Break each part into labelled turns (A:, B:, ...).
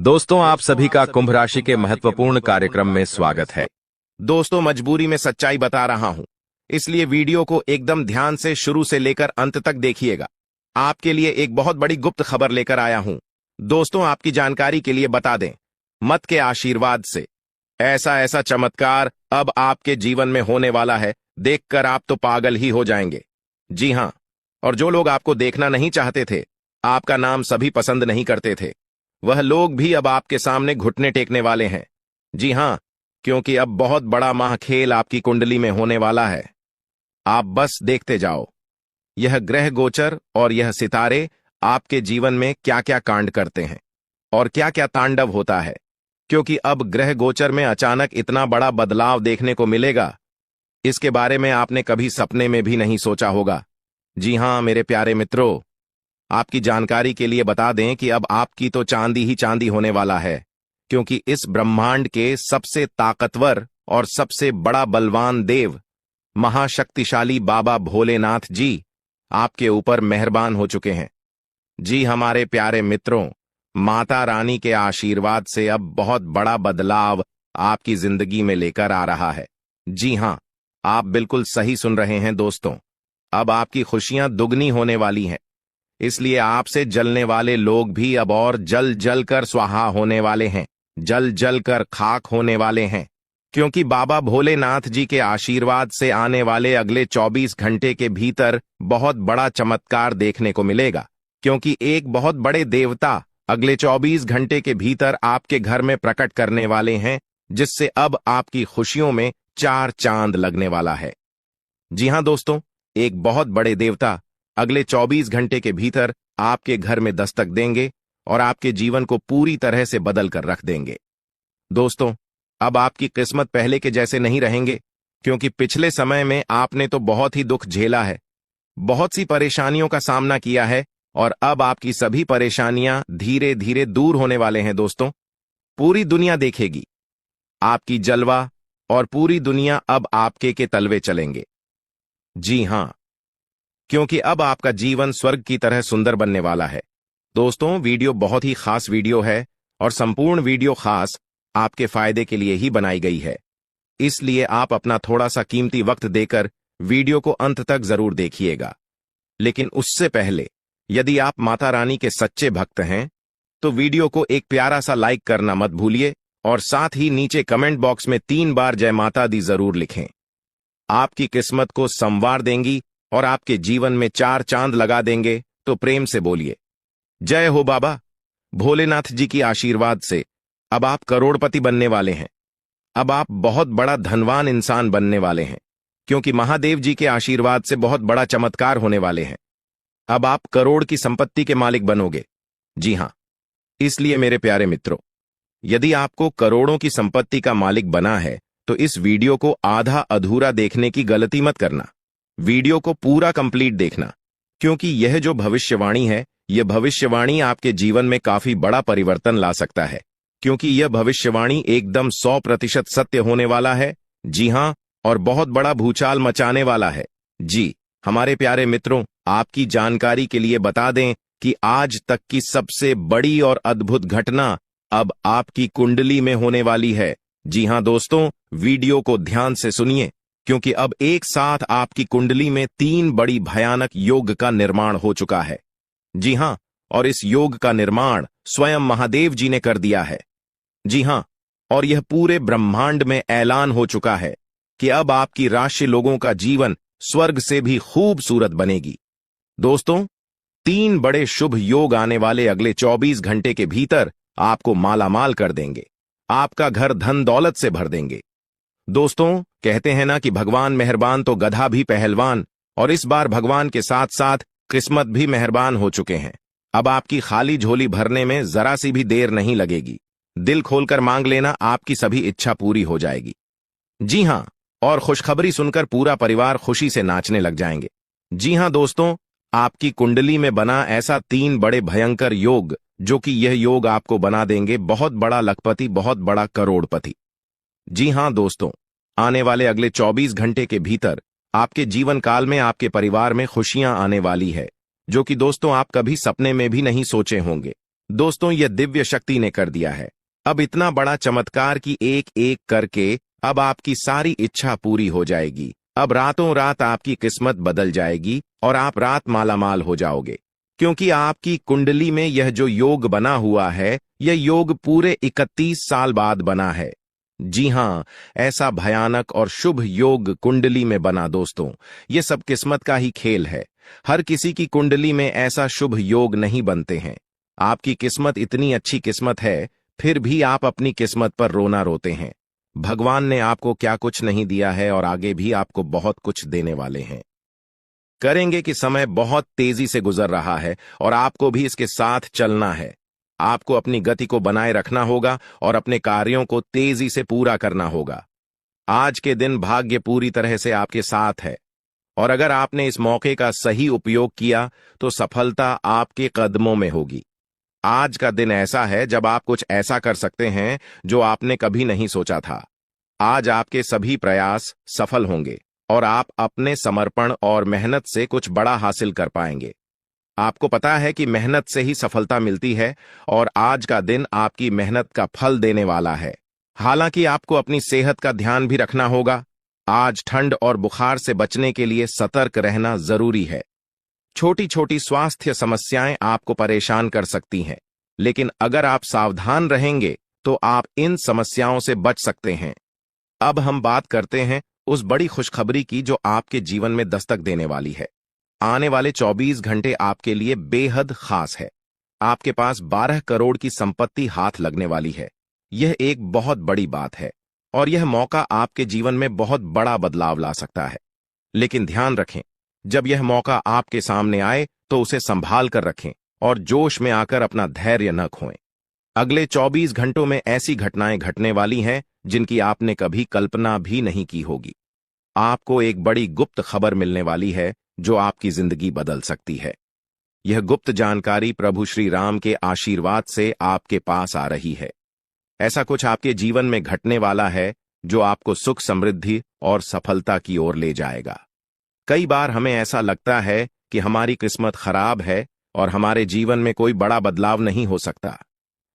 A: दोस्तों, आप सभी का कुंभ राशि के महत्वपूर्ण कार्यक्रम में स्वागत है।
B: दोस्तों, मजबूरी में सच्चाई बता रहा हूं, इसलिए वीडियो को एकदम ध्यान से शुरू से लेकर अंत तक देखिएगा। आपके लिए एक बहुत बड़ी गुप्त खबर लेकर आया हूं। दोस्तों, आपकी जानकारी के लिए बता दें, मत के आशीर्वाद से ऐसा ऐसा चमत्कार अब आपके जीवन में होने वाला है, देखकर आप तो पागल ही हो जाएंगे। जी हां, और जो लोग आपको देखना नहीं चाहते थे, आपका नाम सभी पसंद नहीं करते थे, वह लोग भी अब आपके सामने घुटने टेकने वाले हैं। जी हां, क्योंकि अब बहुत बड़ा महाखेल आपकी कुंडली में होने वाला है। आप बस देखते जाओ, यह ग्रह गोचर और यह सितारे आपके जीवन में क्या क्या कांड करते हैं और क्या क्या तांडव होता है, क्योंकि अब ग्रह गोचर में अचानक इतना बड़ा बदलाव देखने को मिलेगा, इसके बारे में आपने कभी सपने में भी नहीं सोचा होगा। जी हां मेरे प्यारे मित्रों, आपकी जानकारी के लिए बता दें कि अब आपकी तो चांदी ही चांदी होने वाला है, क्योंकि इस ब्रह्मांड के सबसे ताकतवर और सबसे बड़ा बलवान देव महाशक्तिशाली बाबा भोलेनाथ जी आपके ऊपर मेहरबान हो चुके हैं। जी हमारे प्यारे मित्रों, माता रानी के आशीर्वाद से अब बहुत बड़ा बदलाव आपकी जिंदगी में लेकर आ रहा है। जी हां, आप बिल्कुल सही सुन रहे हैं दोस्तों, अब आपकी खुशियां दुगनी होने वाली हैं। इसलिए आपसे जलने वाले लोग भी अब और जल जल कर स्वाहा होने वाले हैं, जल जल कर खाक होने वाले हैं, क्योंकि बाबा भोलेनाथ जी के आशीर्वाद से आने वाले अगले 24 घंटे के भीतर बहुत बड़ा चमत्कार देखने को मिलेगा, क्योंकि एक बहुत बड़े देवता अगले 24 घंटे के भीतर आपके घर में प्रकट करने वाले हैं, जिससे अब आपकी खुशियों में चार चांद लगने वाला है। जी हां दोस्तों, एक बहुत बड़े देवता अगले 24 घंटे के भीतर आपके घर में दस्तक देंगे और आपके जीवन को पूरी तरह से बदल कर रख देंगे। दोस्तों, अब आपकी किस्मत पहले के जैसे नहीं रहेंगे, क्योंकि पिछले समय में आपने तो बहुत ही दुख झेला है, बहुत सी परेशानियों का सामना किया है, और अब आपकी सभी परेशानियां धीरे धीरे दूर होने वाले हैं। दोस्तों, पूरी दुनिया देखेगी आपकी जलवा और पूरी दुनिया अब आपके के तलवे चलेंगे। जी हां, क्योंकि अब आपका जीवन स्वर्ग की तरह सुंदर बनने वाला है। दोस्तों, वीडियो बहुत ही खास वीडियो है और संपूर्ण वीडियो खास आपके फायदे के लिए ही बनाई गई है, इसलिए आप अपना थोड़ा सा कीमती वक्त देकर वीडियो को अंत तक जरूर देखिएगा। लेकिन उससे पहले, यदि आप माता रानी के सच्चे भक्त हैं, तो वीडियो को एक प्यारा सा लाइक करना मत भूलिए और साथ ही नीचे कमेंट बॉक्स में 3 बार जय माता दी जरूर लिखें। आपकी किस्मत को संवार देंगी और आपके जीवन में 4 चांद लगा देंगे, तो प्रेम से बोलिए जय हो बाबा भोलेनाथ जी की आशीर्वाद से अब आप करोड़पति बनने वाले हैं। अब आप बहुत बड़ा धनवान इंसान बनने वाले हैं, क्योंकि महादेव जी के आशीर्वाद से बहुत बड़ा चमत्कार होने वाले हैं। अब आप करोड़ की संपत्ति के मालिक बनोगे। जी हां, इसलिए मेरे प्यारे मित्रों, यदि आपको करोड़ों की संपत्ति का मालिक बना है, तो इस वीडियो को आधा अधूरा देखने की गलती मत करना। वीडियो को पूरा कंप्लीट देखना, क्योंकि यह जो भविष्यवाणी है, यह भविष्यवाणी आपके जीवन में काफी बड़ा परिवर्तन ला सकता है, क्योंकि यह भविष्यवाणी एकदम 100% सत्य होने वाला है। जी हां, और बहुत बड़ा भूचाल मचाने वाला है। जी हमारे प्यारे मित्रों, आपकी जानकारी के लिए बता दें कि आज तक की सबसे बड़ी और अद्भुत घटना अब आपकी कुंडली में होने वाली है। जी हां दोस्तों, वीडियो को ध्यान से सुनिए, क्योंकि अब एक साथ आपकी कुंडली में 3 बड़ी भयानक योग का निर्माण हो चुका है। जी हां, और इस योग का निर्माण स्वयं महादेव जी ने कर दिया है। जी हां, और यह पूरे ब्रह्मांड में ऐलान हो चुका है कि अब आपकी राशि लोगों का जीवन स्वर्ग से भी खूबसूरत बनेगी। दोस्तों, 3 बड़े शुभ योग आने वाले अगले 24 घंटे के भीतर आपको मालामाल कर देंगे, आपका घर धन दौलत से भर देंगे। दोस्तों, कहते हैं ना कि भगवान मेहरबान तो गधा भी पहलवान, और इस बार भगवान के साथ साथ किस्मत भी मेहरबान हो चुके हैं। अब आपकी खाली झोली भरने में जरा सी भी देर नहीं लगेगी। दिल खोलकर मांग लेना, आपकी सभी इच्छा पूरी हो जाएगी। जी हां, और खुशखबरी सुनकर पूरा परिवार खुशी से नाचने लग जाएंगे। जी हां दोस्तों, आपकी कुंडली में बना ऐसा 3 बड़े भयंकर योग, जो कि यह योग आपको बना देंगे बहुत बड़ा लखपति, बहुत बड़ा करोड़पति। जी हां दोस्तों, आने वाले अगले 24 घंटे के भीतर आपके जीवन काल में आपके परिवार में खुशियां आने वाली है, जो कि दोस्तों आप कभी सपने में भी नहीं सोचे होंगे। दोस्तों, यह दिव्य शक्ति ने कर दिया है। अब इतना बड़ा चमत्कार कि एक एक करके अब आपकी सारी इच्छा पूरी हो जाएगी। अब रातों रात आपकी किस्मत बदल जाएगी और आप रात मालामाल हो जाओगे, क्योंकि आपकी कुंडली में यह जो योग बना हुआ है, यह योग पूरे 31 साल बाद बना है। जी हां, ऐसा भयानक और शुभ योग कुंडली में बना। दोस्तों, यह सब किस्मत का ही खेल है। हर किसी की कुंडली में ऐसा शुभ योग नहीं बनते हैं। आपकी किस्मत इतनी अच्छी किस्मत है, फिर भी आप अपनी किस्मत पर रोना रोते हैं। भगवान ने आपको क्या कुछ नहीं दिया है और आगे भी आपको बहुत कुछ देने वाले हैं। करेंगे कि समय बहुत तेजी से गुजर रहा है और आपको भी इसके साथ चलना है। आपको अपनी गति को बनाए रखना होगा और अपने कार्यों को तेजी से पूरा करना होगा। आज के दिन भाग्य पूरी तरह से आपके साथ है और अगर आपने इस मौके का सही उपयोग किया तो सफलता आपके कदमों में होगी। आज का दिन ऐसा है जब आप कुछ ऐसा कर सकते हैं जो आपने कभी नहीं सोचा था। आज आपके सभी प्रयास सफल होंगे और आप अपने समर्पण और मेहनत से कुछ बड़ा हासिल कर पाएंगे। आपको पता है कि मेहनत से ही सफलता मिलती है और आज का दिन आपकी मेहनत का फल देने वाला है। हालांकि आपको अपनी सेहत का ध्यान भी रखना होगा। आज ठंड और बुखार से बचने के लिए सतर्क रहना जरूरी है। छोटी छोटी स्वास्थ्य समस्याएं आपको परेशान कर सकती हैं, लेकिन अगर आप सावधान रहेंगे तो आप इन समस्याओं से बच सकते हैं। अब हम बात करते हैं उस बड़ी खुशखबरी की जो आपके जीवन में दस्तक देने वाली है। आने वाले 24 घंटे आपके लिए बेहद खास है। आपके पास 12 करोड़ की संपत्ति हाथ लगने वाली है। यह एक बहुत बड़ी बात है और यह मौका आपके जीवन में बहुत बड़ा बदलाव ला सकता है। लेकिन ध्यान रखें, जब यह मौका आपके सामने आए तो उसे संभाल कर रखें और जोश में आकर अपना धैर्य न खोएं। अगले 24 घंटों में ऐसी घटनाएं घटने वाली हैं जिनकी आपने कभी कल्पना भी नहीं की होगी। आपको एक बड़ी गुप्त खबर मिलने वाली है जो आपकी जिंदगी बदल सकती है। यह गुप्त जानकारी प्रभु श्री राम के आशीर्वाद से आपके पास आ रही है। ऐसा कुछ आपके जीवन में घटने वाला है जो आपको सुख, समृद्धि और सफलता की ओर ले जाएगा। कई बार हमें ऐसा लगता है कि हमारी किस्मत खराब है और हमारे जीवन में कोई बड़ा बदलाव नहीं हो सकता,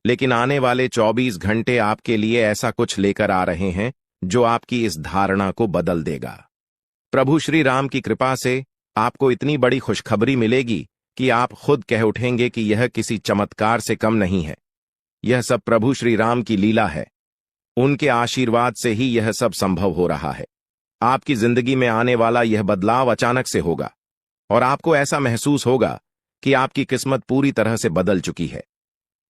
B: लेकिन आने वाले 24 घंटे आपके लिए ऐसा कुछ लेकर आ रहे हैं जो आपकी इस धारणा को बदल देगा। प्रभु श्री राम की कृपा से आपको इतनी बड़ी खुशखबरी मिलेगी कि आप खुद कह उठेंगे कि यह किसी चमत्कार से कम नहीं है। यह सब प्रभु श्री राम की लीला है। उनके आशीर्वाद से ही यह सब संभव हो रहा है। आपकी जिंदगी में आने वाला यह बदलाव अचानक से होगा और आपको ऐसा महसूस होगा कि आपकी किस्मत पूरी तरह से बदल चुकी है।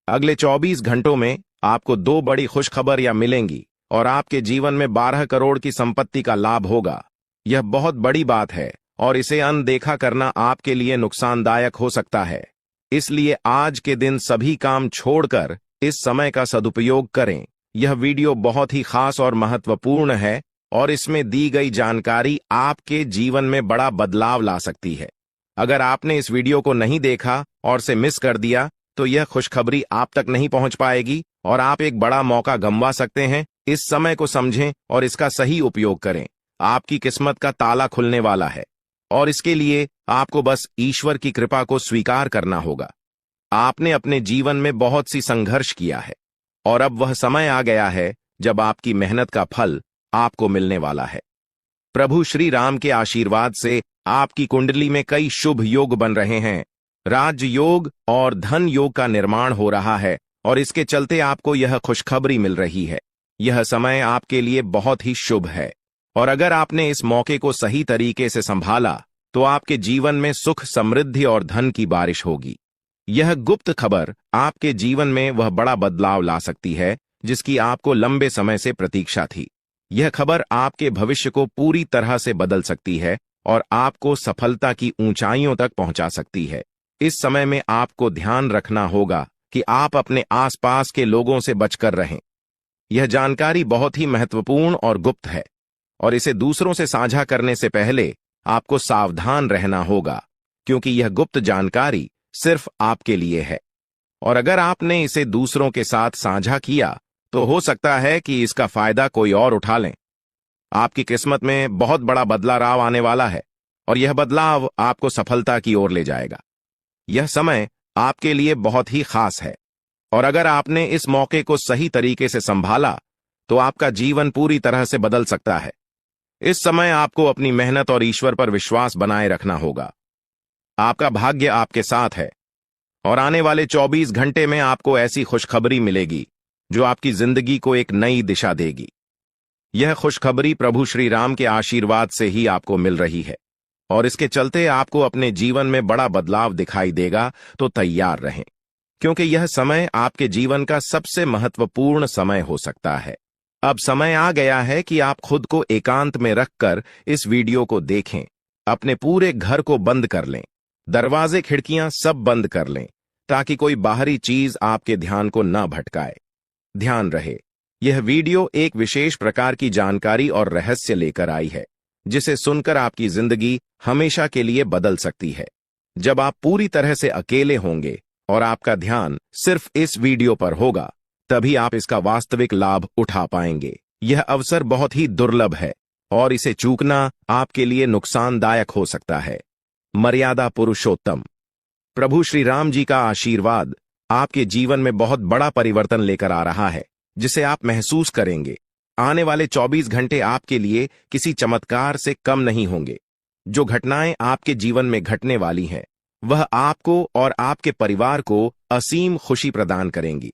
B: अगले 24 घंटों में आपको 2 बड़ी खुशखबरियां मिलेंगी और आपके जीवन में 12 करोड़ की संपत्ति का लाभ होगा। यह बहुत बड़ी बात है और इसे अनदेखा करना आपके लिए नुकसानदायक हो सकता है। इसलिए आज के दिन सभी काम छोड़कर इस समय का सदुपयोग करें। यह वीडियो बहुत ही खास और महत्वपूर्ण है और इसमें दी गई जानकारी आपके जीवन में बड़ा बदलाव ला सकती है। अगर आपने इस वीडियो को नहीं देखा और से मिस कर दिया तो यह खुशखबरी आप तक नहीं पहुंच पाएगी और आप एक बड़ा मौका गंवा सकते हैं। इस समय को समझें और इसका सही उपयोग करें। आपकी किस्मत का ताला खुलने वाला है और इसके लिए आपको बस ईश्वर की कृपा को स्वीकार करना होगा। आपने अपने जीवन में बहुत सी संघर्ष किया है और अब वह समय आ गया है जब आपकी मेहनत का फल आपको मिलने वाला है। प्रभु श्री राम के आशीर्वाद से आपकी कुंडली में कई शुभ योग बन रहे हैं। राज योग और धन योग का निर्माण हो रहा है और इसके चलते आपको यह खुशखबरी मिल रही है। यह समय आपके लिए बहुत ही शुभ है और अगर आपने इस मौके को सही तरीके से संभाला तो आपके जीवन में सुख, समृद्धि और धन की बारिश होगी। यह गुप्त खबर आपके जीवन में वह बड़ा बदलाव ला सकती है जिसकी आपको लंबे समय से प्रतीक्षा थी। यह खबर आपके भविष्य को पूरी तरह से बदल सकती है और आपको सफलता की ऊंचाइयों तक पहुंचा सकती है। इस समय में आपको ध्यान रखना होगा कि आप अपने आसपास के लोगों से बचकर रहें। यह जानकारी बहुत ही महत्वपूर्ण और गुप्त है और इसे दूसरों से साझा करने से पहले आपको सावधान रहना होगा, क्योंकि यह गुप्त जानकारी सिर्फ आपके लिए है और अगर आपने इसे दूसरों के साथ साझा किया तो हो सकता है कि इसका फायदा कोई और उठा लें। आपकी किस्मत में बहुत बड़ा बदलाव आने वाला है और यह बदलाव आपको सफलता की ओर ले जाएगा। यह समय आपके लिए बहुत ही खास है और अगर आपने इस मौके को सही तरीके से संभाला तो आपका जीवन पूरी तरह से बदल सकता है। इस समय आपको अपनी मेहनत और ईश्वर पर विश्वास बनाए रखना होगा। आपका भाग्य आपके साथ है और आने वाले 24 घंटे में आपको ऐसी खुशखबरी मिलेगी जो आपकी जिंदगी को एक नई दिशा देगी। यह खुशखबरी प्रभु श्री राम के आशीर्वाद से ही आपको मिल रही है और इसके चलते आपको अपने जीवन में बड़ा बदलाव दिखाई देगा। तो तैयार रहें, क्योंकि यह समय आपके जीवन का सबसे महत्वपूर्ण समय हो सकता है। अब समय आ गया है कि आप खुद को एकांत में रखकर इस वीडियो को देखें। अपने पूरे घर को बंद कर लें, दरवाजे खिड़कियां सब बंद कर लें, ताकि कोई बाहरी चीज आपके ध्यान को न भटकाए। ध्यान रहे, यह वीडियो एक विशेष प्रकार की जानकारी और रहस्य लेकर आई है, जिसे सुनकर आपकी जिंदगी हमेशा के लिए बदल सकती है। जब आप पूरी तरह से अकेले होंगे और आपका ध्यान सिर्फ इस वीडियो पर होगा, तभी आप इसका वास्तविक लाभ उठा पाएंगे। यह अवसर बहुत ही दुर्लभ है और इसे चूकना आपके लिए नुकसानदायक हो सकता है। मर्यादा पुरुषोत्तम प्रभु श्री राम जी का आशीर्वाद आपके जीवन में बहुत बड़ा परिवर्तन लेकर आ रहा है, जिसे आप महसूस करेंगे। आने वाले 24 घंटे आपके लिए किसी चमत्कार से कम नहीं होंगे। जो घटनाएं आपके जीवन में घटने वाली हैं, वह आपको और आपके परिवार को असीम खुशी प्रदान करेंगी।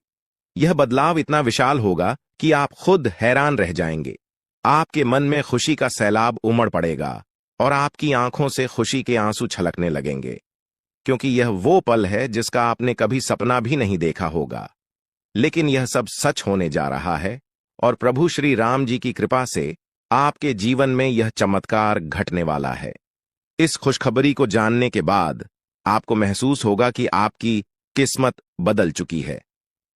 B: यह बदलाव इतना विशाल होगा कि आप खुद हैरान रह जाएंगे। आपके मन में खुशी का सैलाब उमड़ पड़ेगा और आपकी आंखों से खुशी के आंसू छलकने लगेंगे, क्योंकि यह वो पल है जिसका आपने कभी सपना भी नहीं देखा होगा। लेकिन यह सब सच होने जा रहा है और प्रभु श्री राम जी की कृपा से आपके जीवन में यह चमत्कार घटने वाला है। इस खुशखबरी को जानने के बाद आपको महसूस होगा कि आपकी किस्मत बदल चुकी है।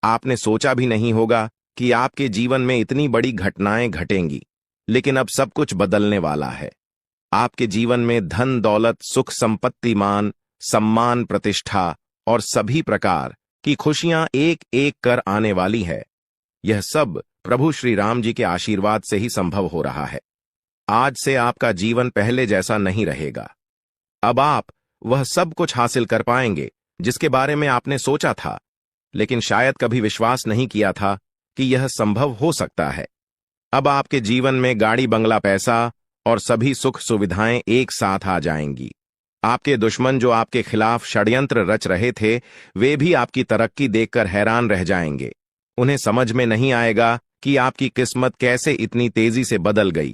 B: आपने सोचा भी नहीं होगा कि आपके जीवन में इतनी बड़ी घटनाएं घटेंगी, लेकिन अब सब कुछ बदलने वाला है। आपके जीवन में धन दौलत, सुख संपत्ति, मान सम्मान, प्रतिष्ठा और सभी प्रकार की खुशियां एक एक कर आने वाली है। यह सब प्रभु श्री राम जी के आशीर्वाद से ही संभव हो रहा है। आज से आपका जीवन पहले जैसा नहीं रहेगा। अब आप वह सब कुछ हासिल कर पाएंगे जिसके बारे में आपने सोचा था, लेकिन शायद कभी विश्वास नहीं किया था कि यह संभव हो सकता है। अब आपके जीवन में गाड़ी, बंगला, पैसा और सभी सुख सुविधाएं एक साथ आ जाएंगी। आपके दुश्मन जो आपके खिलाफ षड्यंत्र रच रहे थे, वे भी आपकी तरक्की देखकर हैरान रह जाएंगे। उन्हें समझ में नहीं आएगा कि आपकी किस्मत कैसे इतनी तेजी से बदल गई।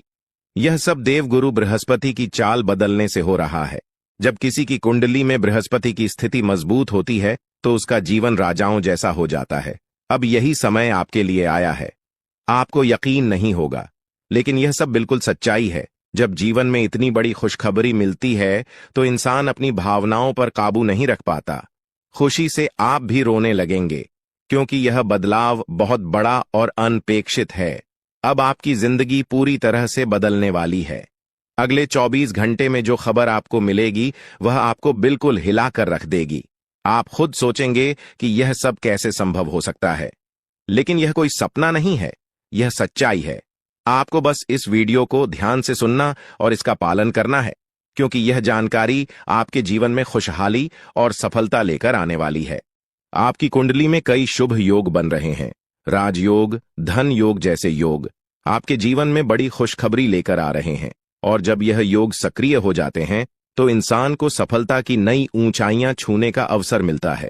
B: यह सब देवगुरु बृहस्पति की चाल बदलने से हो रहा है। जब किसी की कुंडली में बृहस्पति की स्थिति मजबूत होती है तो उसका जीवन राजाओं जैसा हो जाता है। अब यही समय आपके लिए आया है। आपको यकीन नहीं होगा, लेकिन यह सब बिल्कुल सच्चाई है। जब जीवन में इतनी बड़ी खुशखबरी मिलती है तो इंसान अपनी भावनाओं पर काबू नहीं रख पाता। खुशी से आप भी रोने लगेंगे, क्योंकि यह बदलाव बहुत बड़ा और अनपेक्षित है। अब आपकी जिंदगी पूरी तरह से बदलने वाली है। अगले 24 घंटे में जो खबर आपको मिलेगी वह आपको बिल्कुल हिला कर रख देगी। आप खुद सोचेंगे कि यह सब कैसे संभव हो सकता है, लेकिन यह कोई सपना नहीं है, यह सच्चाई है। आपको बस इस वीडियो को ध्यान से सुनना और इसका पालन करना है, क्योंकि यह जानकारी आपके जीवन में खुशहाली और सफलता लेकर आने वाली है। आपकी कुंडली में कई शुभ योग बन रहे हैं। राजयोग, धन योग जैसे योग आपके जीवन में बड़ी खुशखबरी लेकर आ रहे हैं, और जब यह योग सक्रिय हो जाते हैं तो इंसान को सफलता की नई ऊंचाइयां छूने का अवसर मिलता है।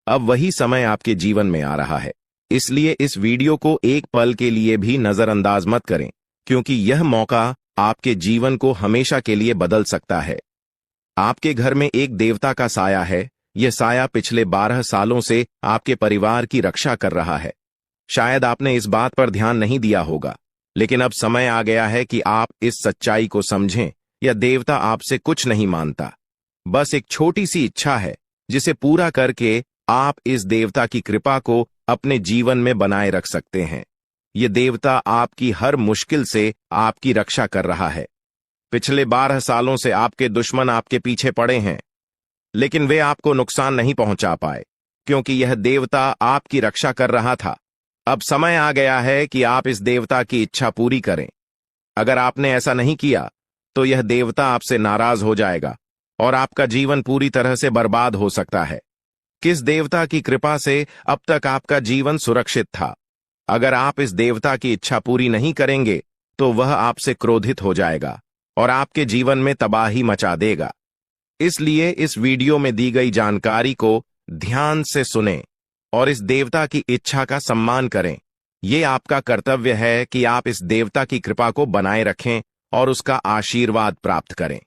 B: अब वही समय आपके जीवन में आ रहा है, इसलिए इस वीडियो को एक पल के लिए भी नजरअंदाज मत करें, क्योंकि यह मौका आपके जीवन को हमेशा के लिए बदल सकता है। आपके घर में एक देवता का साया है। यह साया पिछले 12 सालों से आपके परिवार की रक्षा कर रहा है। शायद आपने इस बात पर ध्यान नहीं दिया होगा, लेकिन अब समय आ गया है कि आप इस सच्चाई को समझें। यह देवता आपसे कुछ नहीं मांगता, बस एक छोटी सी इच्छा है, जिसे पूरा करके आप इस देवता की कृपा को अपने जीवन में बनाए रख सकते हैं। यह देवता आपकी हर मुश्किल से आपकी रक्षा कर रहा है। पिछले 12 सालों से आपके दुश्मन आपके पीछे पड़े हैं, लेकिन वे आपको नुकसान नहीं पहुंचा पाए, क्योंकि यह देवता आपकी रक्षा कर रहा था। अब समय आ गया है कि आप इस देवता की इच्छा पूरी करें। अगर आपने ऐसा नहीं किया तो यह देवता आपसे नाराज हो जाएगा और आपका जीवन पूरी तरह से बर्बाद हो सकता है। किस देवता की कृपा से अब तक आपका जीवन सुरक्षित था। अगर आप इस देवता की इच्छा पूरी नहीं करेंगे तो वह आपसे क्रोधित हो जाएगा और आपके जीवन में तबाही मचा देगा। इसलिए इस वीडियो में दी गई जानकारी को ध्यान से सुनें और इस देवता की इच्छा का सम्मान करें। ये आपका कर्तव्य है कि आप इस देवता की कृपा को बनाए रखें और उसका आशीर्वाद प्राप्त करें।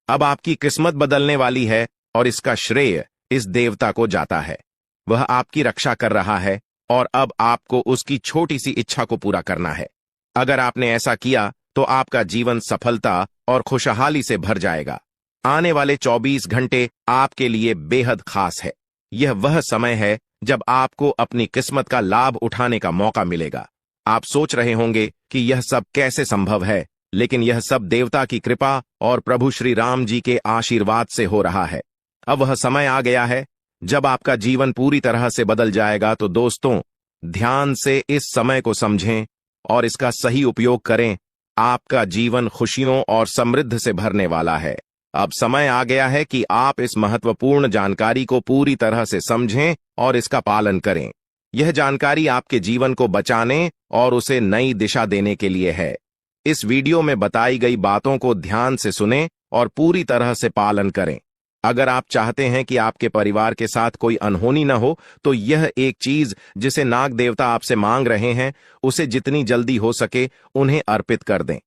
B: अब आपकी किस्मत बदलने वाली है और इसका श्रेय इस देवता को जाता है। वह आपकी रक्षा कर रहा है और अब आपको उसकी छोटी सी इच्छा को पूरा करना है। अगर आपने ऐसा किया तो आपका जीवन सफलता और खुशहाली से भर जाएगा। आने वाले 24 घंटे आपके लिए बेहद खास है। यह वह समय है जब आपको अपनी किस्मत का लाभ उठाने का मौका मिलेगा। आप सोच रहे होंगे कि यह सब कैसे संभव है, लेकिन यह सब देवता की कृपा और प्रभु श्री राम जी के आशीर्वाद से हो रहा है। अब वह समय आ गया है जब आपका जीवन पूरी तरह से बदल जाएगा। तो दोस्तों, ध्यान से इस समय को समझें और इसका सही उपयोग करें। आपका जीवन खुशियों और समृद्धि से भरने वाला है। अब समय आ गया है कि आप इस महत्वपूर्ण जानकारी को पूरी तरह से समझें और इसका पालन करें। यह जानकारी आपके जीवन को बचाने और उसे नई दिशा देने के लिए है। इस वीडियो में बताई गई बातों को ध्यान से सुनें और पूरी तरह से पालन करें। अगर आप चाहते हैं कि आपके परिवार के साथ कोई अनहोनी न हो, तो यह एक चीज जिसे नाग देवता आपसे मांग रहे हैं, उसे जितनी जल्दी हो सके उन्हें अर्पित कर दें,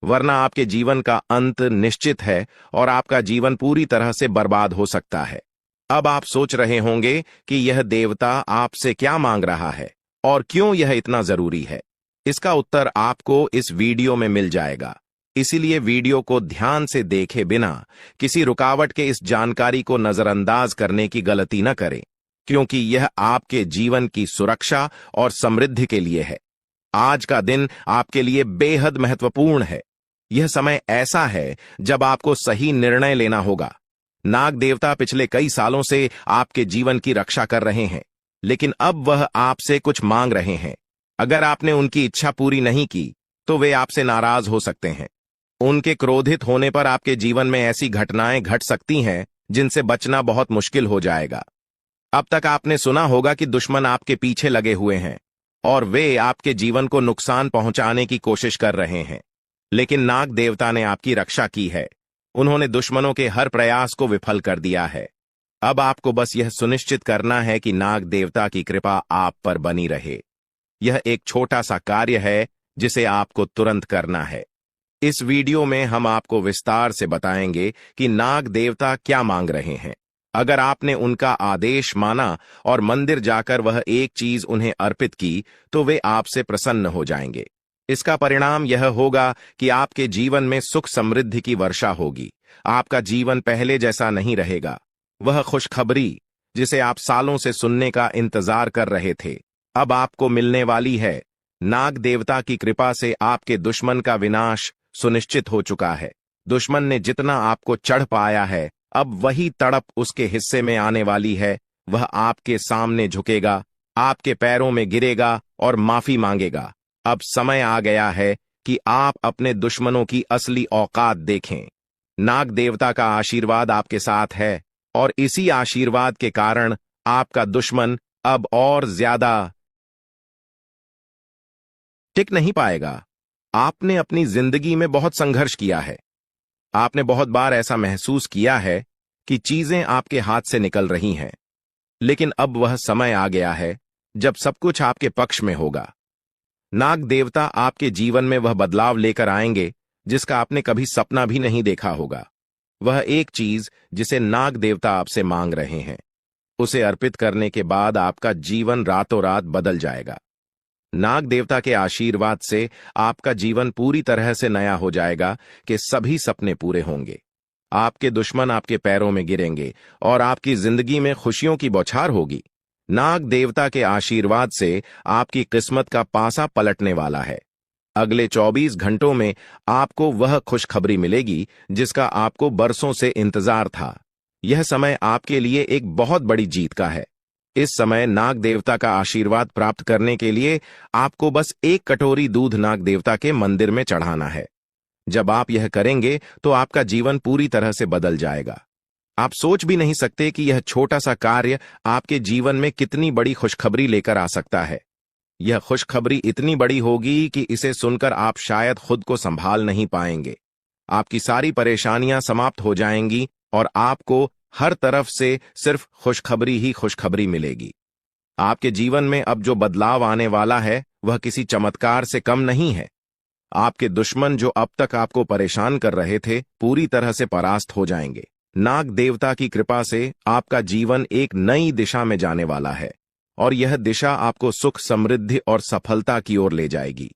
B: वरना आपके जीवन का अंत निश्चित है और आपका जीवन पूरी तरह से बर्बाद हो सकता है। अब आप सोच रहे होंगे कि यह देवता आपसे क्या मांग रहा है और क्यों यह इतना जरूरी है। इसका उत्तर आपको इस वीडियो में मिल जाएगा। इसीलिए वीडियो को ध्यान से देखे बिना किसी रुकावट के इस जानकारी को नजरअंदाज करने की गलती न करें, क्योंकि यह आपके जीवन की सुरक्षा और समृद्धि के लिए है। आज का दिन आपके लिए बेहद महत्वपूर्ण है। यह समय ऐसा है जब आपको सही निर्णय लेना होगा। नाग देवता पिछले कई सालों से आपके जीवन की रक्षा कर रहे हैं, लेकिन अब वह आपसे कुछ मांग रहे हैं। अगर आपने उनकी इच्छा पूरी नहीं की तो वे आपसे नाराज हो सकते हैं। उनके क्रोधित होने पर आपके जीवन में ऐसी घटनाएं घट सकती हैं जिनसे बचना बहुत मुश्किल हो जाएगा। अब तक आपने सुना होगा कि दुश्मन आपके पीछे लगे हुए हैं और वे आपके जीवन को नुकसान पहुंचाने की कोशिश कर रहे हैं, लेकिन नाग देवता ने आपकी रक्षा की है। उन्होंने दुश्मनों के हर प्रयास को विफल कर दिया है। अब आपको बस यह सुनिश्चित करना है कि नाग देवता की कृपा आप पर बनी रहे। यह एक छोटा सा कार्य है जिसे आपको तुरंत करना है। इस वीडियो में हम आपको विस्तार से बताएंगे कि नाग देवता क्या मांग रहे हैं। अगर आपने उनका आदेश माना और मंदिर जाकर वह एक चीज उन्हें अर्पित की तो वे आपसे प्रसन्न हो जाएंगे। इसका परिणाम यह होगा कि आपके जीवन में सुख समृद्धि की वर्षा होगी। आपका जीवन पहले जैसा नहीं रहेगा। वह खुशखबरी जिसे आप सालों से सुनने का इंतजार कर रहे थे, अब आपको मिलने वाली है। नाग देवता की कृपा से आपके दुश्मन का विनाश सुनिश्चित हो चुका है। दुश्मन ने जितना आपको चढ़ पाया है, अब वही तड़प उसके हिस्से में आने वाली है। वह आपके सामने झुकेगा, आपके पैरों में गिरेगा और माफी मांगेगा। अब समय आ गया है कि आप अपने दुश्मनों की असली औकात देखें। नाग देवता का आशीर्वाद आपके साथ है और इसी आशीर्वाद के कारण आपका दुश्मन अब और ज्यादा टिक नहीं पाएगा। आपने अपनी जिंदगी में बहुत संघर्ष किया है। आपने बहुत बार ऐसा महसूस किया है कि चीजें आपके हाथ से निकल रही हैं, लेकिन अब वह समय आ गया है जब सब कुछ आपके पक्ष में होगा। नाग देवता आपके जीवन में वह बदलाव लेकर आएंगे जिसका आपने कभी सपना भी नहीं देखा होगा। वह एक चीज जिसे नाग देवता आपसे मांग रहे हैं, उसे अर्पित करने के बाद आपका जीवन रातों रात बदल जाएगा। नाग देवता के आशीर्वाद से आपका जीवन पूरी तरह से नया हो जाएगा कि सभी सपने पूरे होंगे। आपके दुश्मन आपके पैरों में गिरेंगे और आपकी जिंदगी में खुशियों की बौछार होगी। नाग देवता के आशीर्वाद से आपकी किस्मत का पासा पलटने वाला है। अगले 24 घंटों में आपको वह खुशखबरी मिलेगी जिसका आपको बरसों से इंतजार था। यह समय आपके लिए एक बहुत बड़ी जीत का है। इस समय नाग देवता का आशीर्वाद प्राप्त करने के लिए आपको बस एक कटोरी दूध नाग देवता के मंदिर में चढ़ाना है। जब आप यह करेंगे तो आपका जीवन पूरी तरह से बदल जाएगा। आप सोच भी नहीं सकते कि यह छोटा सा कार्य आपके जीवन में कितनी बड़ी खुशखबरी लेकर आ सकता है। यह खुशखबरी इतनी बड़ी होगी कि इसे सुनकर आप शायद खुद को संभाल नहीं पाएंगे। आपकी सारी परेशानियां समाप्त हो जाएंगी और आपको हर तरफ से सिर्फ खुशखबरी ही खुशखबरी मिलेगी। आपके जीवन में अब जो बदलाव आने वाला है वह किसी चमत्कार से कम नहीं है। आपके दुश्मन जो अब तक आपको परेशान कर रहे थे पूरी तरह से परास्त हो जाएंगे। नाग देवता की कृपा से आपका जीवन एक नई दिशा में जाने वाला है और यह दिशा आपको सुख, समृद्धि और सफलता की ओर ले जाएगी।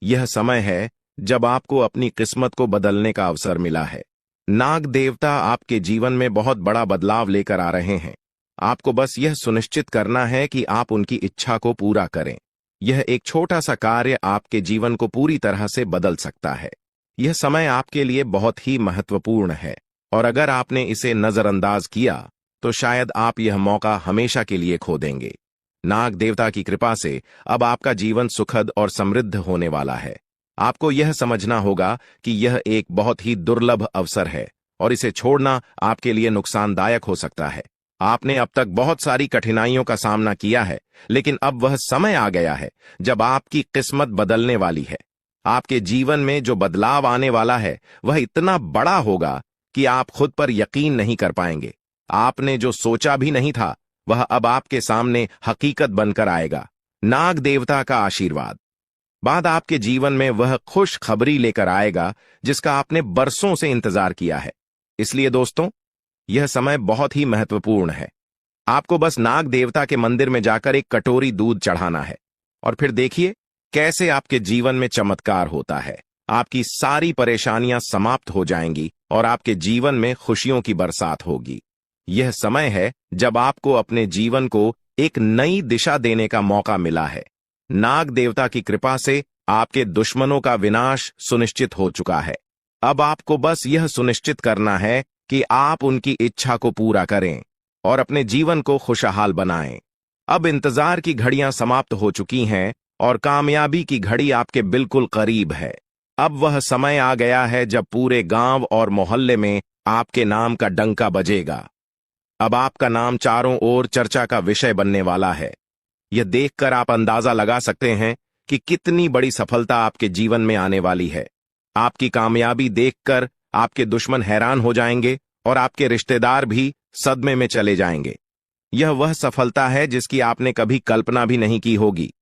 B: यह समय है जब आपको अपनी किस्मत को बदलने का अवसर मिला है। नाग देवता आपके जीवन में बहुत बड़ा बदलाव लेकर आ रहे हैं। आपको बस यह सुनिश्चित करना है कि आप उनकी इच्छा को पूरा करें। यह एक छोटा सा कार्य आपके जीवन को पूरी तरह से बदल सकता है। यह समय आपके लिए बहुत ही महत्वपूर्ण है और अगर आपने इसे नजरअंदाज किया तो शायद आप यह मौका हमेशा के लिए खो देंगे। नाग देवता की कृपा से अब आपका जीवन सुखद और समृद्ध होने वाला है। आपको यह समझना होगा कि यह एक बहुत ही दुर्लभ अवसर है और इसे छोड़ना आपके लिए नुकसानदायक हो सकता है। आपने अब तक बहुत सारी कठिनाइयों का सामना किया है, लेकिन अब वह समय आ गया है जब आपकी किस्मत बदलने वाली है। आपके जीवन में जो बदलाव आने वाला है वह इतना बड़ा होगा कि आप खुद पर यकीन नहीं कर पाएंगे। आपने जो सोचा भी नहीं था वह अब आपके सामने हकीकत बनकर आएगा। नाग देवता का आशीर्वाद बाद आपके जीवन में वह खुश खबरी लेकर आएगा जिसका आपने बरसों से इंतजार किया है। इसलिए दोस्तों, यह समय बहुत ही महत्वपूर्ण है। आपको बस नाग देवता के मंदिर में जाकर एक कटोरी दूध चढ़ाना है और फिर देखिए कैसे आपके जीवन में चमत्कार होता है। आपकी सारी परेशानियां समाप्त हो जाएंगी और आपके जीवन में खुशियों की बरसात होगी। यह समय है जब आपको अपने जीवन को एक नई दिशा देने का मौका मिला है। नाग देवता की कृपा से आपके दुश्मनों का विनाश सुनिश्चित हो चुका है। अब आपको बस यह सुनिश्चित करना है कि आप उनकी इच्छा को पूरा करें और अपने जीवन को खुशहाल बनाएं। अब इंतजार की घड़ियां समाप्त हो चुकी हैं और कामयाबी की घड़ी आपके बिल्कुल करीब है। अब वह समय आ गया है जब पूरे गांव और मोहल्ले में आपके नाम का डंका बजेगा। अब आपका नाम चारों ओर चर्चा का विषय बनने वाला है। यह देखकर आप अंदाजा लगा सकते हैं कि कितनी बड़ी सफलता आपके जीवन में आने वाली है। आपकी कामयाबी देखकर आपके दुश्मन हैरान हो जाएंगे और आपके रिश्तेदार भी सदमे में चले जाएंगे। यह वह सफलता है जिसकी आपने कभी कल्पना भी नहीं की होगी।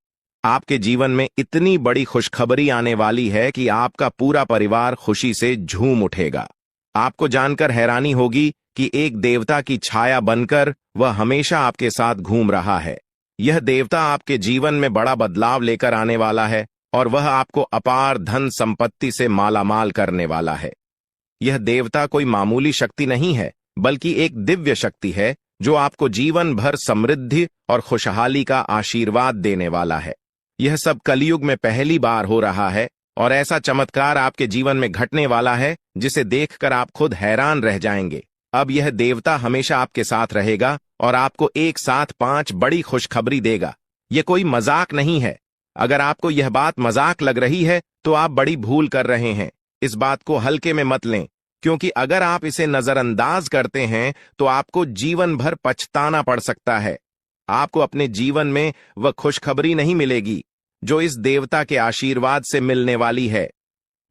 B: आपके जीवन में इतनी बड़ी खुशखबरी आने वाली है कि आपका पूरा परिवार खुशी से झूम उठेगा। आपको जानकर हैरानी होगी कि एक देवता की छाया बनकर वह हमेशा आपके साथ घूम रहा है। यह देवता आपके जीवन में बड़ा बदलाव लेकर आने वाला है और वह आपको अपार धन संपत्ति से मालामाल करने वाला है। यह देवता कोई मामूली शक्ति नहीं है, बल्कि एक दिव्य शक्ति है जो आपको जीवन भर समृद्धि और खुशहाली का आशीर्वाद देने वाला है। यह सब कलयुग में पहली बार हो रहा है और ऐसा चमत्कार आपके जीवन में घटने वाला है जिसे देखकर आप खुद हैरान रह जाएंगे। अब यह देवता हमेशा आपके साथ रहेगा और आपको एक साथ 5 बड़ी खुशखबरी देगा। यह कोई मजाक नहीं है। अगर आपको यह बात मजाक लग रही है तो आप बड़ी भूल कर रहे हैं। इस बात को हल्के में मत लें, क्योंकि अगर आप इसे नजरअंदाज करते हैं तो आपको जीवन भर पछताना पड़ सकता है। आपको अपने जीवन में वह खुशखबरी नहीं मिलेगी जो इस देवता के आशीर्वाद से मिलने वाली है।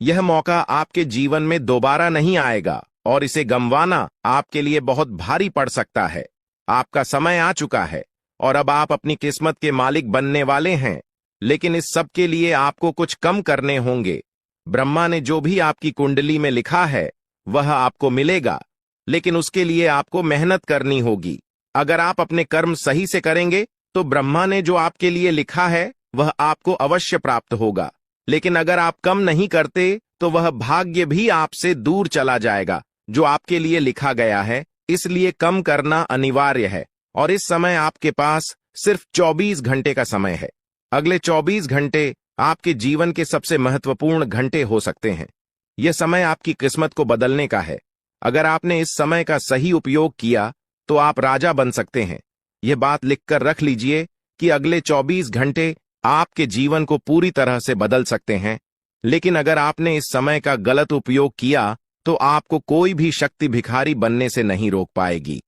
B: यह मौका आपके जीवन में दोबारा नहीं आएगा और इसे गंवाना आपके लिए बहुत भारी पड़ सकता है। आपका समय आ चुका है और अब आप अपनी किस्मत के मालिक बनने वाले हैं, लेकिन इस सब के लिए आपको कुछ कम करने होंगे। ब्रह्मा ने जो भी आपकी कुंडली में लिखा है वह आपको मिलेगा, लेकिन उसके लिए आपको मेहनत करनी होगी। अगर आप अपने कर्म सही से करेंगे तो ब्रह्मा ने जो आपके लिए लिखा है वह आपको अवश्य प्राप्त होगा, लेकिन अगर आप कम नहीं करते तो वह भाग्य भी आपसे दूर चला जाएगा जो आपके लिए लिखा गया है। इसलिए कम करना अनिवार्य है और इस समय आपके पास सिर्फ 24 घंटे का समय है। अगले 24 घंटे आपके जीवन के सबसे महत्वपूर्ण घंटे हो सकते हैं। यह समय आपकी किस्मत को बदलने का है। अगर आपने इस समय का सही उपयोग किया तो आप राजा बन सकते हैं। यह बात लिखकर रख लीजिए कि अगले 24 घंटे आपके जीवन को पूरी तरह से बदल सकते हैं, लेकिन अगर आपने इस समय का गलत उपयोग किया तो आपको कोई भी शक्ति भिखारी बनने से नहीं रोक पाएगी।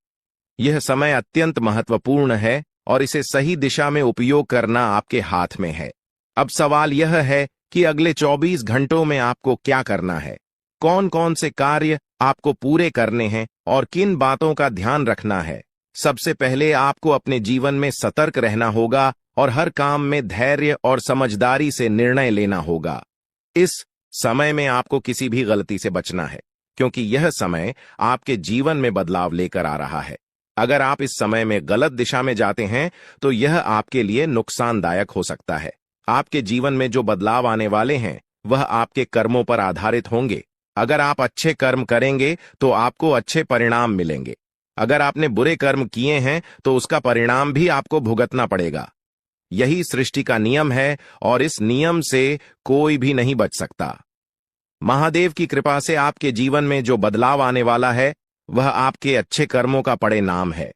B: यह समय अत्यंत महत्वपूर्ण है और इसे सही दिशा में उपयोग करना आपके हाथ में है। अब सवाल यह है कि अगले 24 घंटों में आपको क्या करना है, कौन कौन से कार्य आपको पूरे करने हैं और किन बातों का ध्यान रखना है। सबसे पहले आपको अपने जीवन में सतर्क रहना होगा और हर काम में धैर्य और समझदारी से निर्णय लेना होगा। इस समय में आपको किसी भी गलती से बचना है, क्योंकि यह समय आपके जीवन में बदलाव लेकर आ रहा है। अगर आप इस समय में गलत दिशा में जाते हैं तो यह आपके लिए नुकसानदायक हो सकता है। आपके जीवन में जो बदलाव आने वाले हैं वह आपके कर्मों पर आधारित होंगे। अगर आप अच्छे कर्म करेंगे तो आपको अच्छे परिणाम मिलेंगे। अगर आपने बुरे कर्म किए हैं तो उसका परिणाम भी आपको भुगतना पड़ेगा। यही सृष्टि का नियम है और इस नियम से कोई भी नहीं बच सकता। महादेव की कृपा से आपके जीवन में जो बदलाव आने वाला है वह आपके अच्छे कर्मों का परिणाम है।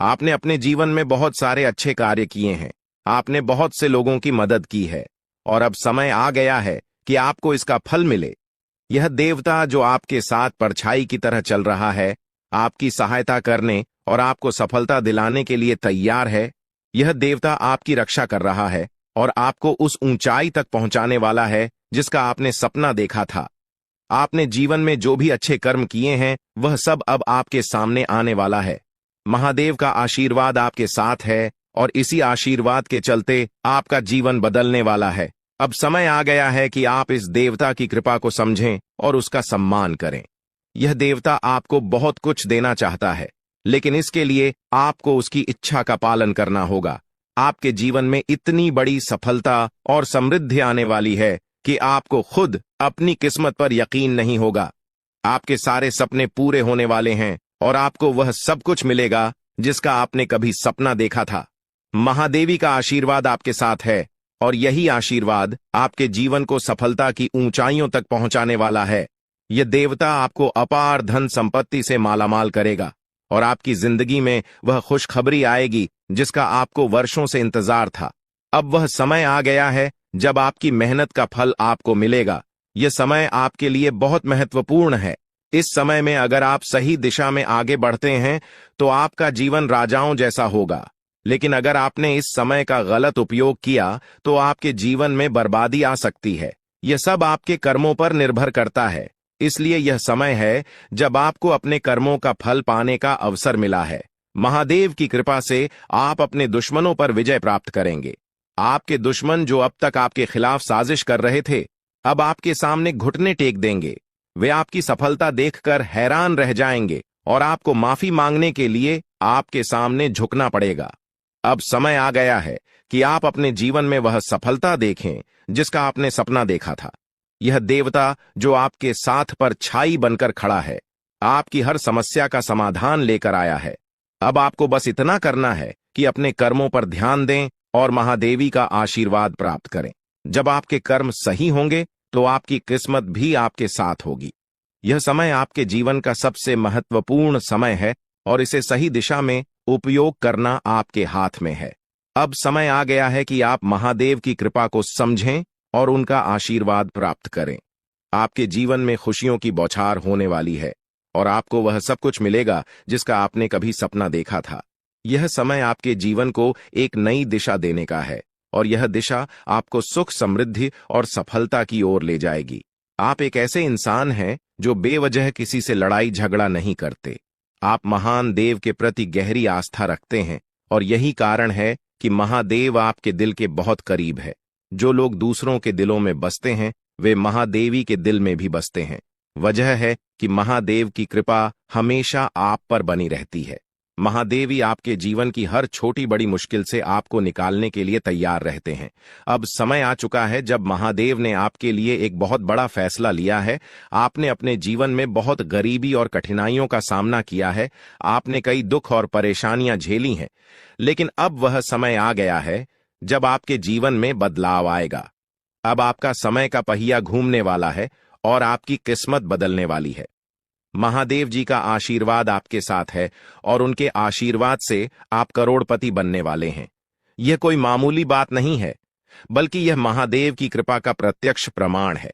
B: आपने अपने जीवन में बहुत सारे अच्छे कार्य किए हैं, आपने बहुत से लोगों की मदद की है और अब समय आ गया है कि आपको इसका फल मिले। यह देवता जो आपके साथ परछाई की तरह चल रहा है, आपकी सहायता करने और आपको सफलता दिलाने के लिए तैयार है। यह देवता आपकी रक्षा कर रहा है और आपको उस ऊंचाई तक पहुंचाने वाला है जिसका आपने सपना देखा था। आपने जीवन में जो भी अच्छे कर्म किए हैं वह सब अब आपके सामने आने वाला है। महादेव का आशीर्वाद आपके साथ है और इसी आशीर्वाद के चलते आपका जीवन बदलने वाला है। अब समय आ गया है कि आप इस देवता की कृपा को समझें और उसका सम्मान करें। यह देवता आपको बहुत कुछ देना चाहता है, लेकिन इसके लिए आपको उसकी इच्छा का पालन करना होगा। आपके जीवन में इतनी बड़ी सफलता और समृद्धि आने वाली है कि आपको खुद अपनी किस्मत पर यकीन नहीं होगा। आपके सारे सपने पूरे होने वाले हैं और आपको वह सब कुछ मिलेगा जिसका आपने कभी सपना देखा था। महादेवी का आशीर्वाद आपके साथ है और यही आशीर्वाद आपके जीवन को सफलता की ऊंचाइयों तक पहुंचाने वाला है। यह देवता आपको अपार धन संपत्ति से मालामाल करेगा और आपकी जिंदगी में वह खुशखबरी आएगी जिसका आपको वर्षों से इंतजार था। अब वह समय आ गया है जब आपकी मेहनत का फल आपको मिलेगा। यह समय आपके लिए बहुत महत्वपूर्ण है। इस समय में अगर आप सही दिशा में आगे बढ़ते हैं तो आपका जीवन राजाओं जैसा होगा, लेकिन अगर आपने इस समय का गलत उपयोग किया तो आपके जीवन में बर्बादी आ सकती है। यह सब आपके कर्मों पर निर्भर करता है। इसलिए यह समय है जब आपको अपने कर्मों का फल पाने का अवसर मिला है। महादेव की कृपा से आप अपने दुश्मनों पर विजय प्राप्त करेंगे। आपके दुश्मन जो अब तक आपके खिलाफ साजिश कर रहे थे, अब आपके सामने घुटने टेक देंगे। वे आपकी सफलता देखकर हैरान रह जाएंगे और आपको माफी मांगने के लिए आपके सामने झुकना पड़ेगा। अब समय आ गया है कि आप अपने जीवन में वह सफलता देखें जिसका आपने सपना देखा था। यह देवता जो आपके साथ पर छाई बनकर खड़ा है, आपकी हर समस्या का समाधान लेकर आया है। अब आपको बस इतना करना है कि अपने कर्मों पर ध्यान दें और महादेवी का आशीर्वाद प्राप्त करें। जब आपके कर्म सही होंगे तो आपकी किस्मत भी आपके साथ होगी। यह समय आपके जीवन का सबसे महत्वपूर्ण समय है और इसे सही दिशा में उपयोग करना आपके हाथ में है। अब समय आ गया है कि आप महादेव की कृपा को समझें और उनका आशीर्वाद प्राप्त करें। आपके जीवन में खुशियों की बौछार होने वाली है और आपको वह सब कुछ मिलेगा जिसका आपने कभी सपना देखा था। यह समय आपके जीवन को एक नई दिशा देने का है और यह दिशा आपको सुख, समृद्धि और सफलता की ओर ले जाएगी। आप एक ऐसे इंसान हैं जो बेवजह किसी से लड़ाई झगड़ा नहीं करते। आप महान देव के प्रति गहरी आस्था रखते हैं और यही कारण है कि महादेव आपके दिल के बहुत करीब है। जो लोग दूसरों के दिलों में बसते हैं वे महादेवी के दिल में भी बसते हैं। वजह है कि महादेव की कृपा हमेशा आप पर बनी रहती है। महादेवी आपके जीवन की हर छोटी बड़ी मुश्किल से आपको निकालने के लिए तैयार रहते हैं। अब समय आ चुका है जब महादेव ने आपके लिए एक बहुत बड़ा फैसला लिया है। आपने अपने जीवन में बहुत गरीबी और कठिनाइयों का सामना किया है। आपने कई दुख और परेशानियां झेली हैं, लेकिन अब वह समय आ गया है जब आपके जीवन में बदलाव आएगा। अब आपका समय का पहिया घूमने वाला है और आपकी किस्मत बदलने वाली है। महादेव जी का आशीर्वाद आपके साथ है और उनके आशीर्वाद से आप करोड़पति बनने वाले हैं। यह कोई मामूली बात नहीं है, बल्कि यह महादेव की कृपा का प्रत्यक्ष प्रमाण है।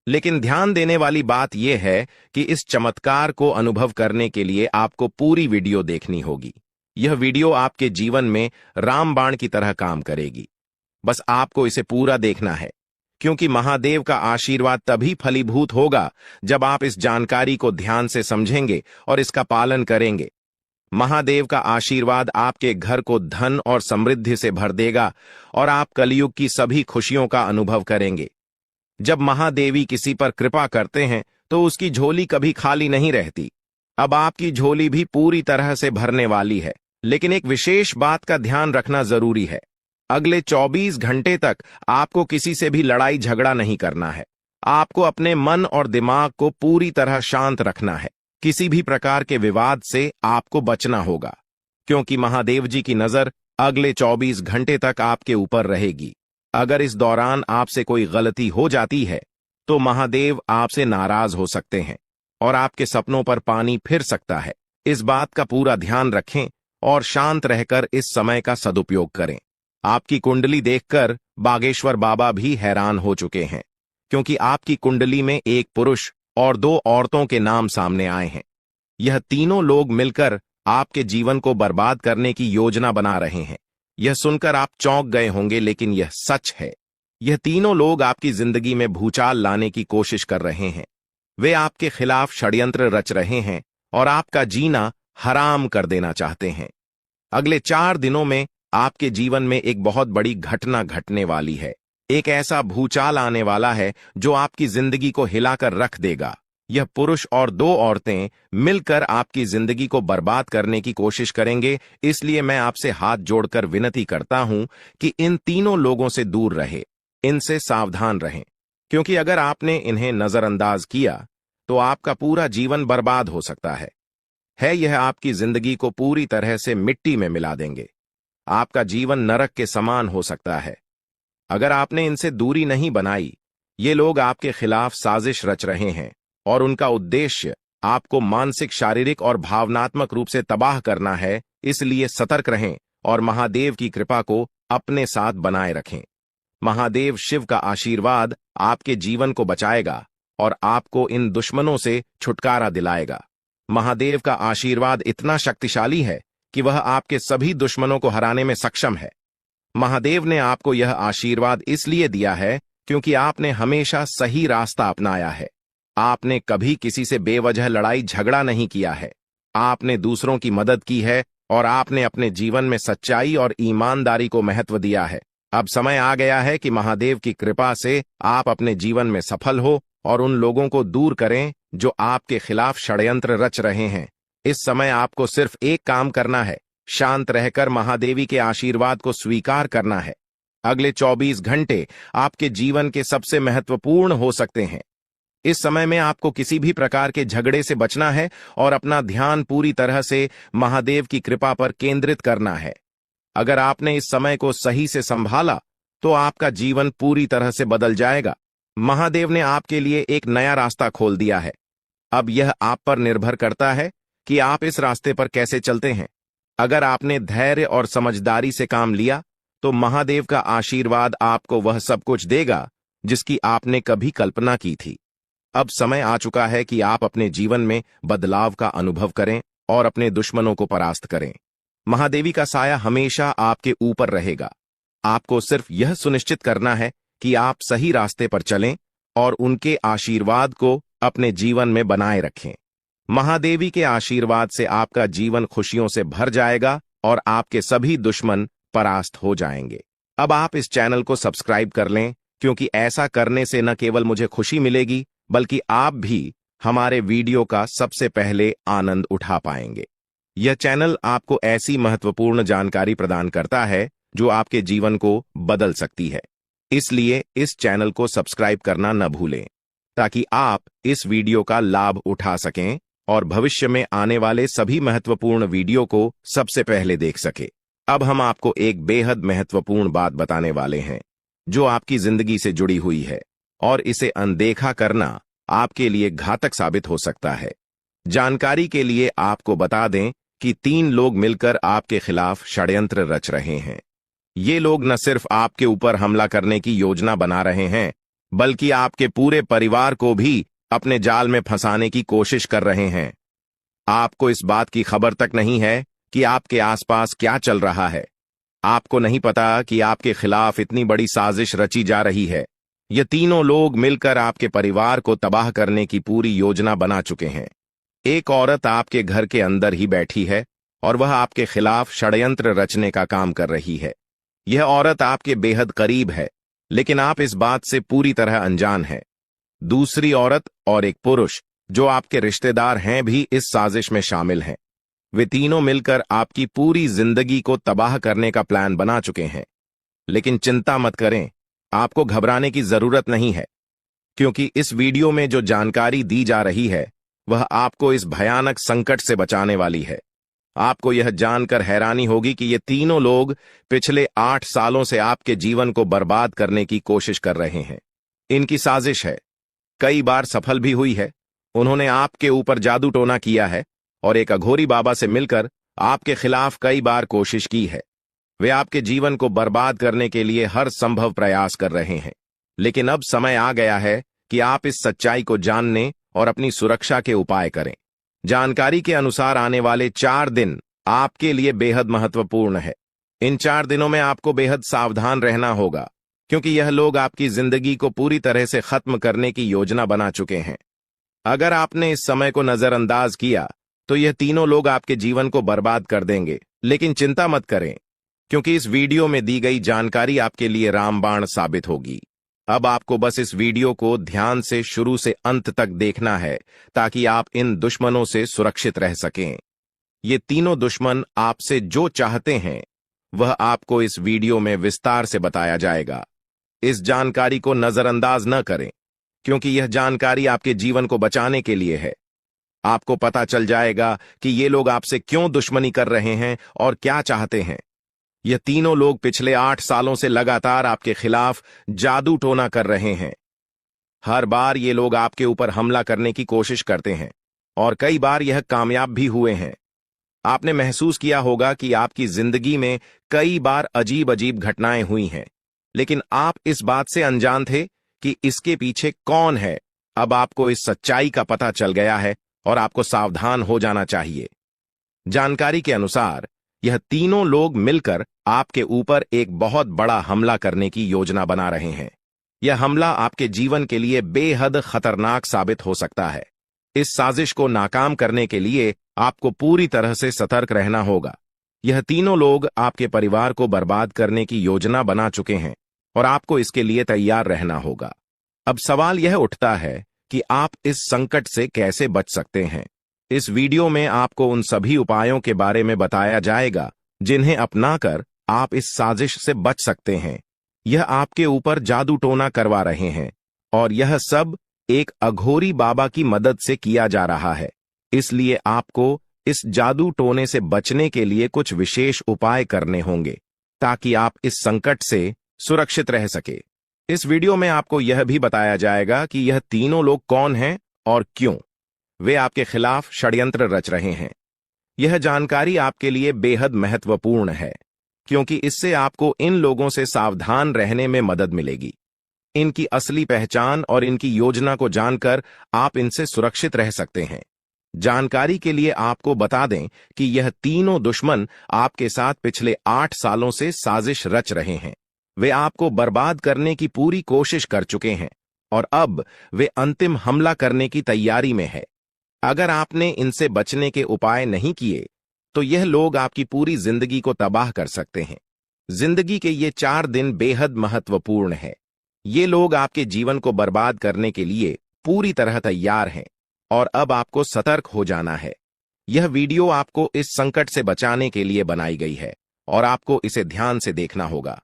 B: लेकिन ध्यान देने वाली बात यह है कि इस चमत्कार को अनुभव करने के लिए आपको पूरी वीडियो देखनी होगी। यह वीडियो आपके जीवन में रामबाण की तरह काम करेगी। बस आपको इसे पूरा देखना है, क्योंकि महादेव का आशीर्वाद तभी फलीभूत होगा जब आप इस जानकारी को ध्यान से समझेंगे और इसका पालन करेंगे। महादेव का आशीर्वाद आपके घर को धन और समृद्धि से भर देगा और आप कलयुग की सभी खुशियों का अनुभव करेंगे। जब महादेवी किसी पर कृपा करते हैं तो उसकी झोली कभी खाली नहीं रहती। अब आपकी झोली भी पूरी तरह से भरने वाली है, लेकिन एक विशेष बात का ध्यान रखना जरूरी है। अगले 24 घंटे तक आपको किसी से भी लड़ाई झगड़ा नहीं करना है। आपको अपने मन और दिमाग को पूरी तरह शांत रखना है। किसी भी प्रकार के विवाद से आपको बचना होगा, क्योंकि महादेव जी की नजर अगले 24 घंटे तक आपके ऊपर रहेगी। अगर इस दौरान आपसे कोई गलती हो जाती है तो महादेव आपसे नाराज हो सकते हैं और आपके सपनों पर पानी फिर सकता है। इस बात का पूरा ध्यान रखें और शांत रहकर इस समय का सदुपयोग करें। आपकी कुंडली देखकर बागेश्वर बाबा भी हैरान हो चुके हैं, क्योंकि आपकी कुंडली में एक पुरुष और 2 औरतों के नाम सामने आए हैं। यह तीनों लोग मिलकर आपके जीवन को बर्बाद करने की योजना बना रहे हैं। यह सुनकर आप चौंक गए होंगे, लेकिन यह सच है। यह तीनों लोग आपकी जिंदगी में भूचाल लाने की कोशिश कर रहे हैं। वे आपके खिलाफ षड्यंत्र रच रहे हैं और आपका जीना हराम कर देना चाहते हैं। अगले 4 दिनों में आपके जीवन में एक बहुत बड़ी घटना घटने वाली है। एक ऐसा भूचाल आने वाला है जो आपकी जिंदगी को हिलाकर रख देगा। यह पुरुष और 2 औरतें मिलकर आपकी जिंदगी को बर्बाद करने की कोशिश करेंगे। इसलिए मैं आपसे हाथ जोड़कर विनती करता हूं कि इन तीनों लोगों से दूर रहे, इनसे सावधान रहें, क्योंकि अगर आपने इन्हें नजरअंदाज किया तो आपका पूरा जीवन बर्बाद हो सकता है। यह आपकी जिंदगी को पूरी तरह से मिट्टी में मिला देंगे। आपका जीवन नरक के समान हो सकता है। अगर आपने इनसे दूरी नहीं बनाई, ये लोग आपके खिलाफ साजिश रच रहे हैं और उनका उद्देश्य आपको मानसिक, शारीरिक और भावनात्मक रूप से तबाह करना है। इसलिए सतर्क रहें और महादेव की कृपा को अपने साथ बनाए रखें। महादेव शिव का आशीर्वाद आपके जीवन को बचाएगा और आपको इन दुश्मनों से छुटकारा दिलाएगा। महादेव का आशीर्वाद इतना शक्तिशाली है कि वह आपके सभी दुश्मनों को हराने में सक्षम है। महादेव ने आपको यह आशीर्वाद इसलिए दिया है क्योंकि आपने हमेशा सही रास्ता अपनाया है। आपने कभी किसी से बेवजह लड़ाई झगड़ा नहीं किया है। आपने दूसरों की मदद की है और आपने अपने जीवन में सच्चाई और ईमानदारी को महत्व दिया है। अब समय आ गया है कि महादेव की कृपा से आप अपने जीवन में सफल हो और उन लोगों को दूर करें जो आपके खिलाफ षड्यंत्र रच रहे हैं। इस समय आपको सिर्फ एक काम करना है, शांत रहकर महादेवी के आशीर्वाद को स्वीकार करना है। अगले 24 घंटे आपके जीवन के सबसे महत्वपूर्ण हो सकते हैं। इस समय में आपको किसी भी प्रकार के झगड़े से बचना है और अपना ध्यान पूरी तरह से महादेव की कृपा पर केंद्रित करना है। अगर आपने इस समय को सही से संभाला तो आपका जीवन पूरी तरह से बदल जाएगा। महादेव ने आपके लिए एक नया रास्ता खोल दिया है। अब यह आप पर निर्भर करता है कि आप इस रास्ते पर कैसे चलते हैं। अगर आपने धैर्य और समझदारी से काम लिया तो महादेव का आशीर्वाद आपको वह सब कुछ देगा जिसकी आपने कभी कल्पना की थी। अब समय आ चुका है कि आप अपने जीवन में बदलाव का अनुभव करें और अपने दुश्मनों को परास्त करें। महादेवी का साया हमेशा आपके ऊपर रहेगा। आपको सिर्फ यह सुनिश्चित करना है कि आप सही रास्ते पर चलें और उनके आशीर्वाद को अपने जीवन में बनाए रखें। महादेवी के आशीर्वाद से आपका जीवन खुशियों से भर जाएगा और आपके सभी दुश्मन परास्त हो जाएंगे। अब आप इस चैनल को सब्सक्राइब कर लें, क्योंकि ऐसा करने से न केवल मुझे खुशी मिलेगी बल्कि आप भी हमारे वीडियो का सबसे पहले आनंद उठा पाएंगे। यह चैनल आपको ऐसी महत्वपूर्ण जानकारी प्रदान करता है जो आपके जीवन को बदल सकती है। इसलिए इस चैनल को सब्सक्राइब करना न भूलें, ताकि आप इस वीडियो का लाभ उठा सकें और भविष्य में आने वाले सभी महत्वपूर्ण वीडियो को सबसे पहले देख सके। अब हम आपको एक बेहद महत्वपूर्ण बात बताने वाले हैं जो आपकी जिंदगी से जुड़ी हुई है और इसे अनदेखा करना आपके लिए घातक साबित हो सकता है। जानकारी के लिए आपको बता दें कि 3 लोग मिलकर आपके खिलाफ षड्यंत्र रच रहे हैं। ये लोग न सिर्फ आपके ऊपर हमला करने की योजना बना रहे हैं, बल्कि आपके पूरे परिवार को भी अपने जाल में फंसाने की कोशिश कर रहे हैं। आपको इस बात की खबर तक नहीं है कि आपके आसपास क्या चल रहा है। आपको नहीं पता कि आपके खिलाफ इतनी बड़ी साजिश रची जा रही है। ये तीनों लोग मिलकर आपके परिवार को तबाह करने की पूरी योजना बना चुके हैं। एक औरत आपके घर के अंदर ही बैठी है और वह आपके खिलाफ षड्यंत्र रचने का काम कर रही है। यह औरत आपके बेहद करीब है, लेकिन आप इस बात से पूरी तरह अनजान हैं। दूसरी औरत और एक पुरुष जो आपके रिश्तेदार हैं भी इस साजिश में शामिल हैं। वे तीनों मिलकर आपकी पूरी जिंदगी को तबाह करने का प्लान बना चुके हैं। लेकिन चिंता मत करें, आपको घबराने की जरूरत नहीं है, क्योंकि इस वीडियो में जो जानकारी दी जा रही है वह आपको इस भयानक संकट से बचाने वाली है। आपको यह जानकर हैरानी होगी कि ये तीनों लोग पिछले 8 सालों से आपके जीवन को बर्बाद करने की कोशिश कर रहे हैं। इनकी साजिश है, कई बार सफल भी हुई है। उन्होंने आपके ऊपर जादू टोना किया है और एक अघोरी बाबा से मिलकर आपके खिलाफ कई बार कोशिश की है। वे आपके जीवन को बर्बाद करने के लिए हर संभव प्रयास कर रहे हैं। लेकिन अब समय आ गया है कि आप इस सच्चाई को जानने और अपनी सुरक्षा के उपाय करें। जानकारी के अनुसार आने वाले 4 दिन आपके लिए बेहद महत्वपूर्ण है। इन 4 दिनों में आपको बेहद सावधान रहना होगा, क्योंकि यह लोग आपकी जिंदगी को पूरी तरह से खत्म करने की योजना बना चुके हैं। अगर आपने इस समय को नजरअंदाज किया तो यह तीनों लोग आपके जीवन को बर्बाद कर देंगे। लेकिन चिंता मत करें, क्योंकि इस वीडियो में दी गई जानकारी आपके लिए रामबाण साबित होगी। अब आपको बस इस वीडियो को ध्यान से शुरू से अंत तक देखना है, ताकि आप इन दुश्मनों से सुरक्षित रह सकें। ये तीनों दुश्मन आपसे जो चाहते हैं वह आपको इस वीडियो में विस्तार से बताया जाएगा। इस जानकारी को नजरअंदाज न करें, क्योंकि यह जानकारी आपके जीवन को बचाने के लिए है। आपको पता चल जाएगा कि ये लोग आपसे क्यों दुश्मनी कर रहे हैं और क्या चाहते हैं। यह तीनों लोग पिछले 8 सालों से लगातार आपके खिलाफ जादू टोना कर रहे हैं। हर बार ये लोग आपके ऊपर हमला करने की कोशिश करते हैं और कई बार यह कामयाब भी हुए हैं। आपने महसूस किया होगा कि आपकी जिंदगी में कई बार अजीब अजीब घटनाएं हुई हैं, लेकिन आप इस बात से अनजान थे कि इसके पीछे कौन है। अब आपको इस सच्चाई का पता चल गया है और आपको सावधान हो जाना चाहिए। जानकारी के अनुसार यह तीनों लोग मिलकर आपके ऊपर एक बहुत बड़ा हमला करने की योजना बना रहे हैं। यह हमला आपके जीवन के लिए बेहद खतरनाक साबित हो सकता है। इस साजिश को नाकाम करने के लिए आपको पूरी तरह से सतर्क रहना होगा। यह तीनों लोग आपके परिवार को बर्बाद करने की योजना बना चुके हैं और आपको इसके लिए तैयार रहना होगा। अब सवाल यह उठता है कि आप इस संकट से कैसे बच सकते हैं। इस वीडियो में आपको उन सभी उपायों के बारे में बताया जाएगा जिन्हें अपनाकर आप इस साजिश से बच सकते हैं। यह आपके ऊपर जादू टोना करवा रहे हैं और यह सब एक अघोरी बाबा की मदद से किया जा रहा है। इसलिए आपको इस जादू टोने से बचने के लिए कुछ विशेष उपाय करने होंगे, ताकि आप इस संकट से सुरक्षित रह सके। इस वीडियो में आपको यह भी बताया जाएगा कि यह तीनों लोग कौन हैं और क्यों वे आपके खिलाफ षड्यंत्र रच रहे हैं। यह जानकारी आपके लिए बेहद महत्वपूर्ण है, क्योंकि इससे आपको इन लोगों से सावधान रहने में मदद मिलेगी। इनकी असली पहचान और इनकी योजना को जानकर आप इनसे सुरक्षित रह सकते हैं। जानकारी के लिए आपको बता दें कि यह तीनों दुश्मन आपके साथ पिछले 8 सालों से साजिश रच रहे हैं। वे आपको बर्बाद करने की पूरी कोशिश कर चुके हैं और अब वे अंतिम हमला करने की तैयारी में है। अगर आपने इनसे बचने के उपाय नहीं किए तो यह लोग आपकी पूरी जिंदगी को तबाह कर सकते हैं। जिंदगी के ये 4 दिन बेहद महत्वपूर्ण है। ये लोग आपके जीवन को बर्बाद करने के लिए पूरी तरह तैयार हैं और अब आपको सतर्क हो जाना है। यह वीडियो आपको इस संकट से बचाने के लिए बनाई गई है और आपको इसे ध्यान से देखना होगा।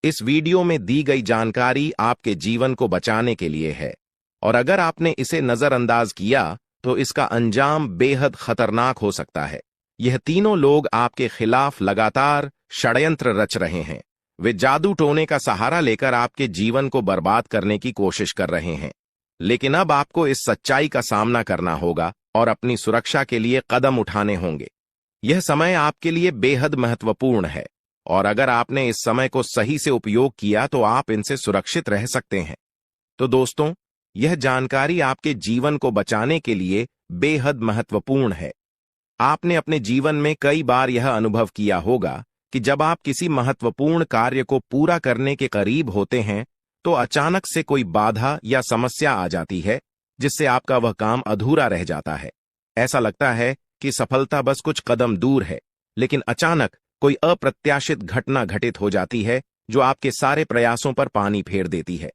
B: इस वीडियो में दी गई जानकारी आपके जीवन को बचाने के लिए है और अगर आपने इसे नजरअंदाज किया तो इसका अंजाम बेहद खतरनाक हो सकता है। यह तीनों लोग आपके खिलाफ लगातार षड्यंत्र रच रहे हैं। वे जादू टोने का सहारा लेकर आपके जीवन को बर्बाद करने की कोशिश कर रहे हैं। लेकिन अब आपको इस सच्चाई का सामना करना होगा और अपनी सुरक्षा के लिए कदम उठाने होंगे। यह समय आपके लिए बेहद महत्वपूर्ण है और अगर आपने इस समय को सही से उपयोग किया तो आप इनसे सुरक्षित रह सकते हैं। तो दोस्तों, यह जानकारी आपके जीवन को बचाने के लिए बेहद महत्वपूर्ण है। आपने अपने जीवन में कई बार यह अनुभव किया होगा कि जब आप किसी महत्वपूर्ण कार्य को पूरा करने के करीब होते हैं, तो अचानक से कोई बाधा या समस्या आ जाती है, जिससे आपका वह काम अधूरा रह जाता है। ऐसा लगता है कि सफलता बस कुछ कदम दूर है, लेकिन अचानक कोई अप्रत्याशित घटना घटित हो जाती है जो आपके सारे प्रयासों पर पानी फेर देती है।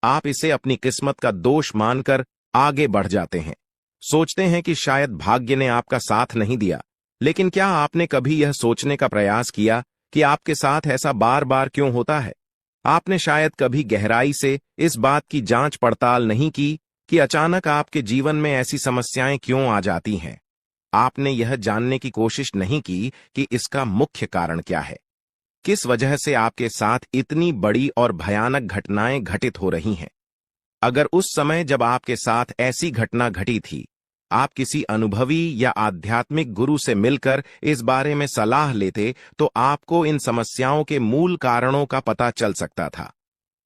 B: आप इसे अपनी किस्मत का दोष मानकर आगे बढ़ जाते हैं। सोचते हैं कि शायद भाग्य ने आपका साथ नहीं दिया, लेकिन क्या आपने कभी यह सोचने का प्रयास किया कि आपके साथ ऐसा बार बार क्यों होता है? आपने शायद कभी गहराई से इस बात की जांच पड़ताल नहीं की कि अचानक आपके जीवन में ऐसी समस्याएं क्यों आ जाती हैं। आपने यह जानने की कोशिश नहीं की कि इसका मुख्य कारण क्या है, किस वजह से आपके साथ इतनी बड़ी और भयानक घटनाएं घटित हो रही हैं। अगर उस समय जब आपके साथ ऐसी घटना घटी थी, आप किसी अनुभवी या आध्यात्मिक गुरु से मिलकर इस बारे में सलाह लेते, तो आपको इन समस्याओं के मूल कारणों का पता चल सकता था।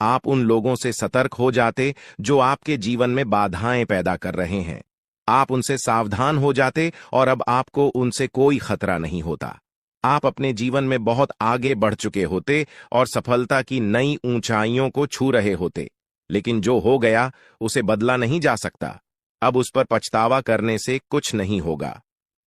B: आप उन लोगों से सतर्क हो जाते जो आपके जीवन में बाधाएं पैदा कर रहे हैं। आप उनसे सावधान हो जाते और अब आपको उनसे कोई खतरा नहीं होता। आप अपने जीवन में बहुत आगे बढ़ चुके होते और सफलता की नई ऊंचाइयों को छू रहे होते। लेकिन जो हो गया उसे बदला नहीं जा सकता। अब उस पर पछतावा करने से कुछ नहीं होगा।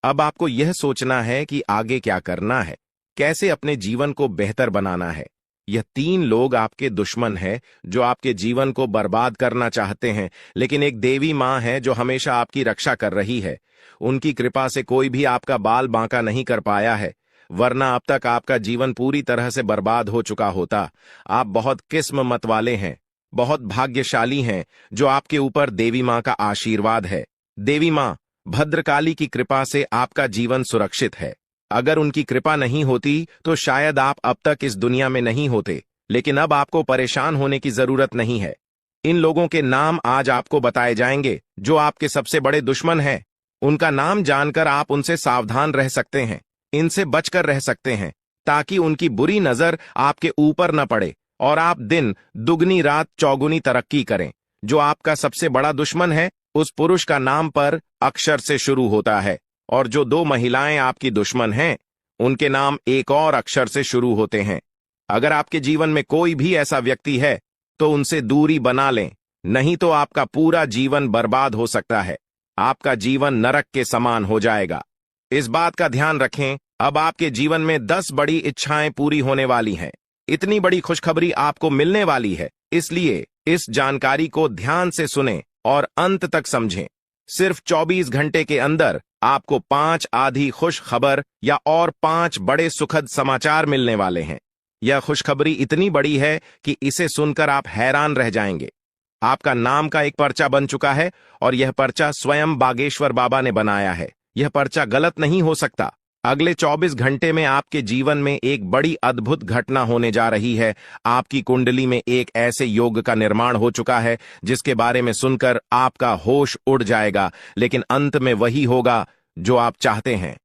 B: अब आपको यह सोचना है कि आगे क्या करना है, कैसे अपने जीवन को बेहतर बनाना है। यह 3 लोग आपके दुश्मन हैं जो आपके जीवन को बर्बाद करना चाहते हैं, लेकिन एक देवी माँ है जो हमेशा आपकी रक्षा कर रही है। उनकी कृपा से कोई भी आपका बाल बांका नहीं कर पाया है, वरना अब तक आपका जीवन पूरी तरह से बर्बाद हो चुका होता। आप बहुत किस्मत वाले हैं, बहुत भाग्यशाली हैं जो आपके ऊपर देवी माँ का आशीर्वाद है। देवी माँ भद्रकाली की कृपा से आपका जीवन सुरक्षित है। अगर उनकी कृपा नहीं होती तो शायद आप अब तक इस दुनिया में नहीं होते, लेकिन अब आपको परेशान होने की जरूरत नहीं है। इन लोगों के नाम आज आपको बताए जाएंगे जो आपके सबसे बड़े दुश्मन हैं। उनका नाम जानकर आप उनसे सावधान रह सकते हैं, इनसे बचकर रह सकते हैं, ताकि उनकी बुरी नजर आपके ऊपर न पड़े और आप दिन दुगनी रात चौगुनी तरक्की करें। जो आपका सबसे बड़ा दुश्मन है, उस पुरुष का नाम पर अक्षर से शुरू होता है, और जो 2 महिलाएं आपकी दुश्मन हैं, उनके नाम एक और अक्षर से शुरू होते हैं। अगर आपके जीवन में कोई भी ऐसा व्यक्ति है तो उनसे दूरी बना लें, नहीं तो आपका पूरा जीवन बर्बाद हो सकता है। आपका जीवन नरक के समान हो जाएगा। इस बात का ध्यान रखें, अब आपके जीवन में 10 बड़ी इच्छाएं पूरी होने वाली हैं। इतनी बड़ी खुशखबरी आपको मिलने वाली है, इसलिए इस जानकारी को ध्यान से सुनें और अंत तक समझें। सिर्फ 24 घंटे के अंदर आपको 5 आधी खुश खबर या और 5 बड़े सुखद समाचार मिलने वाले हैं। यह खुशखबरी इतनी बड़ी है कि इसे सुनकर आप हैरान रह जाएंगे। आपका नाम का एक पर्चा बन चुका है और यह पर्चा स्वयं बागेश्वर बाबा ने बनाया है। यह पर्चा गलत नहीं हो सकता। अगले 24 घंटे में आपके जीवन में एक बड़ी अद्भुत घटना होने जा रही है। आपकी कुंडली में एक ऐसे योग का निर्माण हो चुका है जिसके बारे में सुनकर आपका होश उड़ जाएगा, लेकिन अंत में वही होगा जो आप चाहते हैं।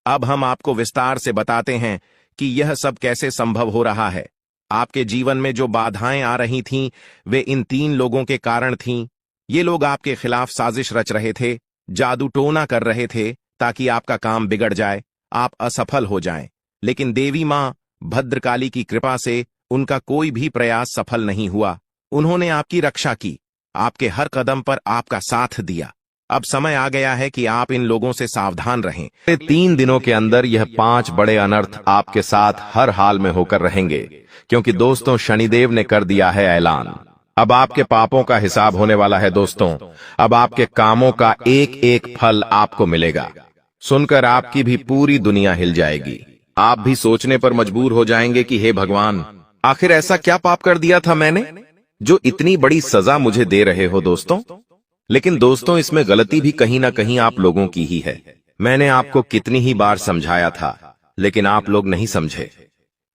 B: अब हम आपको विस्तार से बताते हैं कि यह सब कैसे संभव हो रहा है। आपके जीवन में जो बाधाएं आ रही थीं, वे इन 3 लोगों के कारण थीं। ये लोग आपके खिलाफ साजिश रच रहे थे, जादू टोना कर रहे थे ताकि आपका काम बिगड़ जाए, आप असफल हो जाएं। लेकिन देवी मां भद्रकाली की कृपा से उनका कोई भी प्रयास सफल नहीं हुआ। उन्होंने आपकी रक्षा की, आपके हर कदम पर आपका साथ दिया। अब समय आ गया है कि आप इन लोगों से सावधान रहें।
A: 3 दिनों के अंदर यह 5 बड़े अनर्थ आपके साथ हर हाल में होकर रहेंगे, क्योंकि दोस्तों शनिदेव ने कर दिया है ऐलान। अब आपके पापों का हिसाब होने वाला है दोस्तों। अब आपके कामों का एक एक फल आपको मिलेगा। सुनकर आपकी भी पूरी दुनिया हिल जाएगी। आप भी सोचने पर मजबूर हो जाएंगे कि हे भगवान, आखिर ऐसा क्या पाप कर दिया था मैंने जो इतनी बड़ी सजा मुझे दे रहे हो दोस्तों। लेकिन दोस्तों, इसमें गलती भी कहीं ना कहीं आप लोगों की ही है। मैंने आपको कितनी ही बार समझाया था, लेकिन आप लोग नहीं समझे।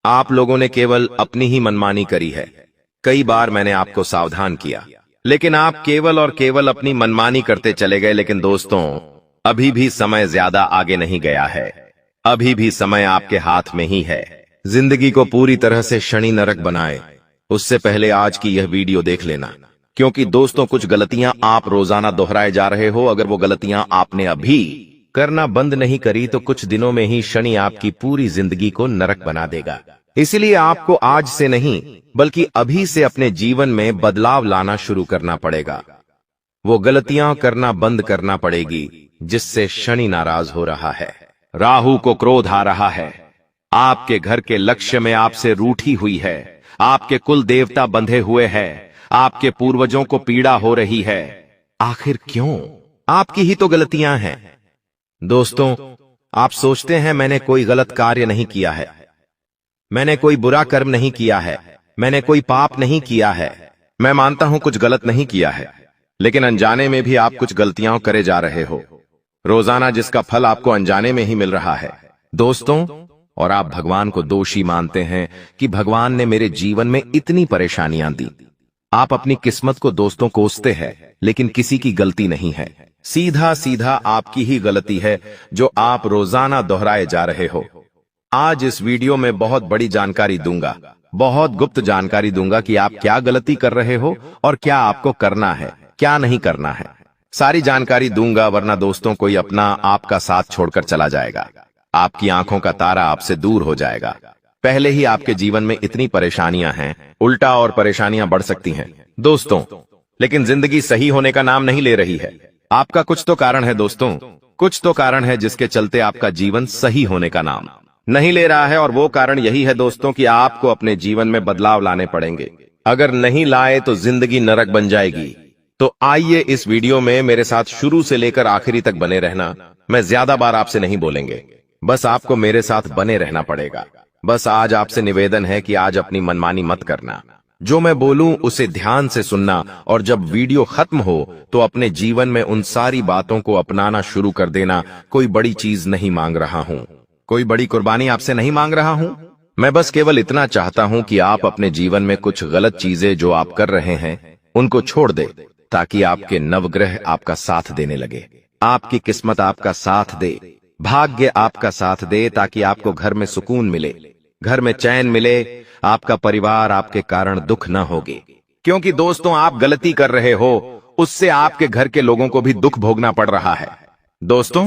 A: आप लोगों ने केवल अपनी ही मनमानी करी है। कई बार मैंने आपको सावधान किया, लेकिन आप केवल और केवल अपनी मनमानी करते चले गए। लेकिन दोस्तों, अभी भी समय ज्यादा आगे नहीं गया है। अभी भी समय आपके हाथ में ही है। जिंदगी को पूरी तरह से शनि नरक बनाए उससे पहले आज की यह वीडियो देख लेना, क्योंकि दोस्तों कुछ गलतियां आप रोजाना दोहराए जा रहे हो। अगर वो गलतियां आपने अभी करना बंद नहीं करी तो कुछ दिनों में ही शनि आपकी पूरी जिंदगी को नरक बना देगा। इसलिए आपको आज से नहीं बल्कि अभी से अपने जीवन में बदलाव लाना शुरू करना पड़ेगा। वो गलतियां करना बंद करना पड़ेगी जिससे शनि नाराज हो रहा है, राहु को क्रोध आ रहा है, आपके घर के लक्ष्य में आपसे रूठी हुई है, आपके कुल देवता बंधे हुए हैं, आपके पूर्वजों को पीड़ा हो रही है। आखिर क्यों? आपकी ही तो गलतियां हैं। दोस्तों, आप सोचते हैं मैंने कोई गलत कार्य नहीं किया है, मैंने कोई बुरा कर्म नहीं किया है, मैंने कोई पाप नहीं किया है। मैं मानता हूं कुछ गलत नहीं किया है, लेकिन अनजाने में भी आप कुछ गलतियां करे जा रहे हो रोजाना, जिसका फल आपको अनजाने में ही मिल रहा है दोस्तों। और आप भगवान को दोषी मानते हैं कि भगवान ने मेरे जीवन में इतनी परेशानियां दी। आप अपनी किस्मत को दोस्तों कोसते हैं, लेकिन किसी की गलती नहीं है, सीधा सीधा आपकी ही गलती है जो आप रोजाना दोहराए जा रहे हो। आज इस वीडियो में बहुत बड़ी जानकारी दूंगा, बहुत गुप्त जानकारी दूंगा कि आप क्या गलती कर रहे हो और क्या आपको करना है, क्या नहीं करना है। सारी जानकारी दूंगा, वरना दोस्तों कोई अपना आपका साथ छोड़कर चला जाएगा, आपकी आंखों का तारा आपसे दूर हो जाएगा। पहले ही आपके जीवन में इतनी परेशानियां हैं, उल्टा और परेशानियां बढ़ सकती हैं दोस्तों। लेकिन जिंदगी सही होने का नाम नहीं ले रही है। आपका कुछ तो कारण है दोस्तों, कुछ तो कारण है जिसके चलते आपका जीवन सही होने का नाम नहीं ले रहा है। और वो कारण यही है दोस्तों कि आपको अपने जीवन में बदलाव लाने पड़ेंगे। अगर नहीं लाए तो जिंदगी नरक बन जाएगी। तो आइए इस वीडियो में मेरे साथ शुरू से लेकर आखिरी तक बने रहना। मैं ज्यादा बार आपसे नहीं बोलेंगे, बस आपको मेरे साथ बने रहना पड़ेगा। बस आज आपसे निवेदन है कि आज अपनी मनमानी मत करना, जो मैं बोलूं उसे ध्यान से सुनना, और जब वीडियो खत्म हो तो अपने जीवन में उन सारी बातों को अपनाना शुरू कर देना। कोई बड़ी चीज नहीं मांग रहा हूं, कोई बड़ी कुर्बानी आपसे नहीं मांग रहा हूं। मैं बस केवल इतना चाहता हूं कि आप अपने जीवन में कुछ गलत चीजें जो आप कर रहे हैं उनको छोड़ दे, ताकि आपके नवग्रह आपका साथ देने लगे, आपकी किस्मत आपका साथ दे, भाग्य आपका साथ दे, ताकि आपको घर में सुकून मिले, घर में चैन मिले, आपका परिवार आपके कारण दुख न होगे। क्योंकि दोस्तों आप गलती कर रहे हो, उससे आपके घर के लोगों को भी दुख भोगना पड़ रहा है। दोस्तों,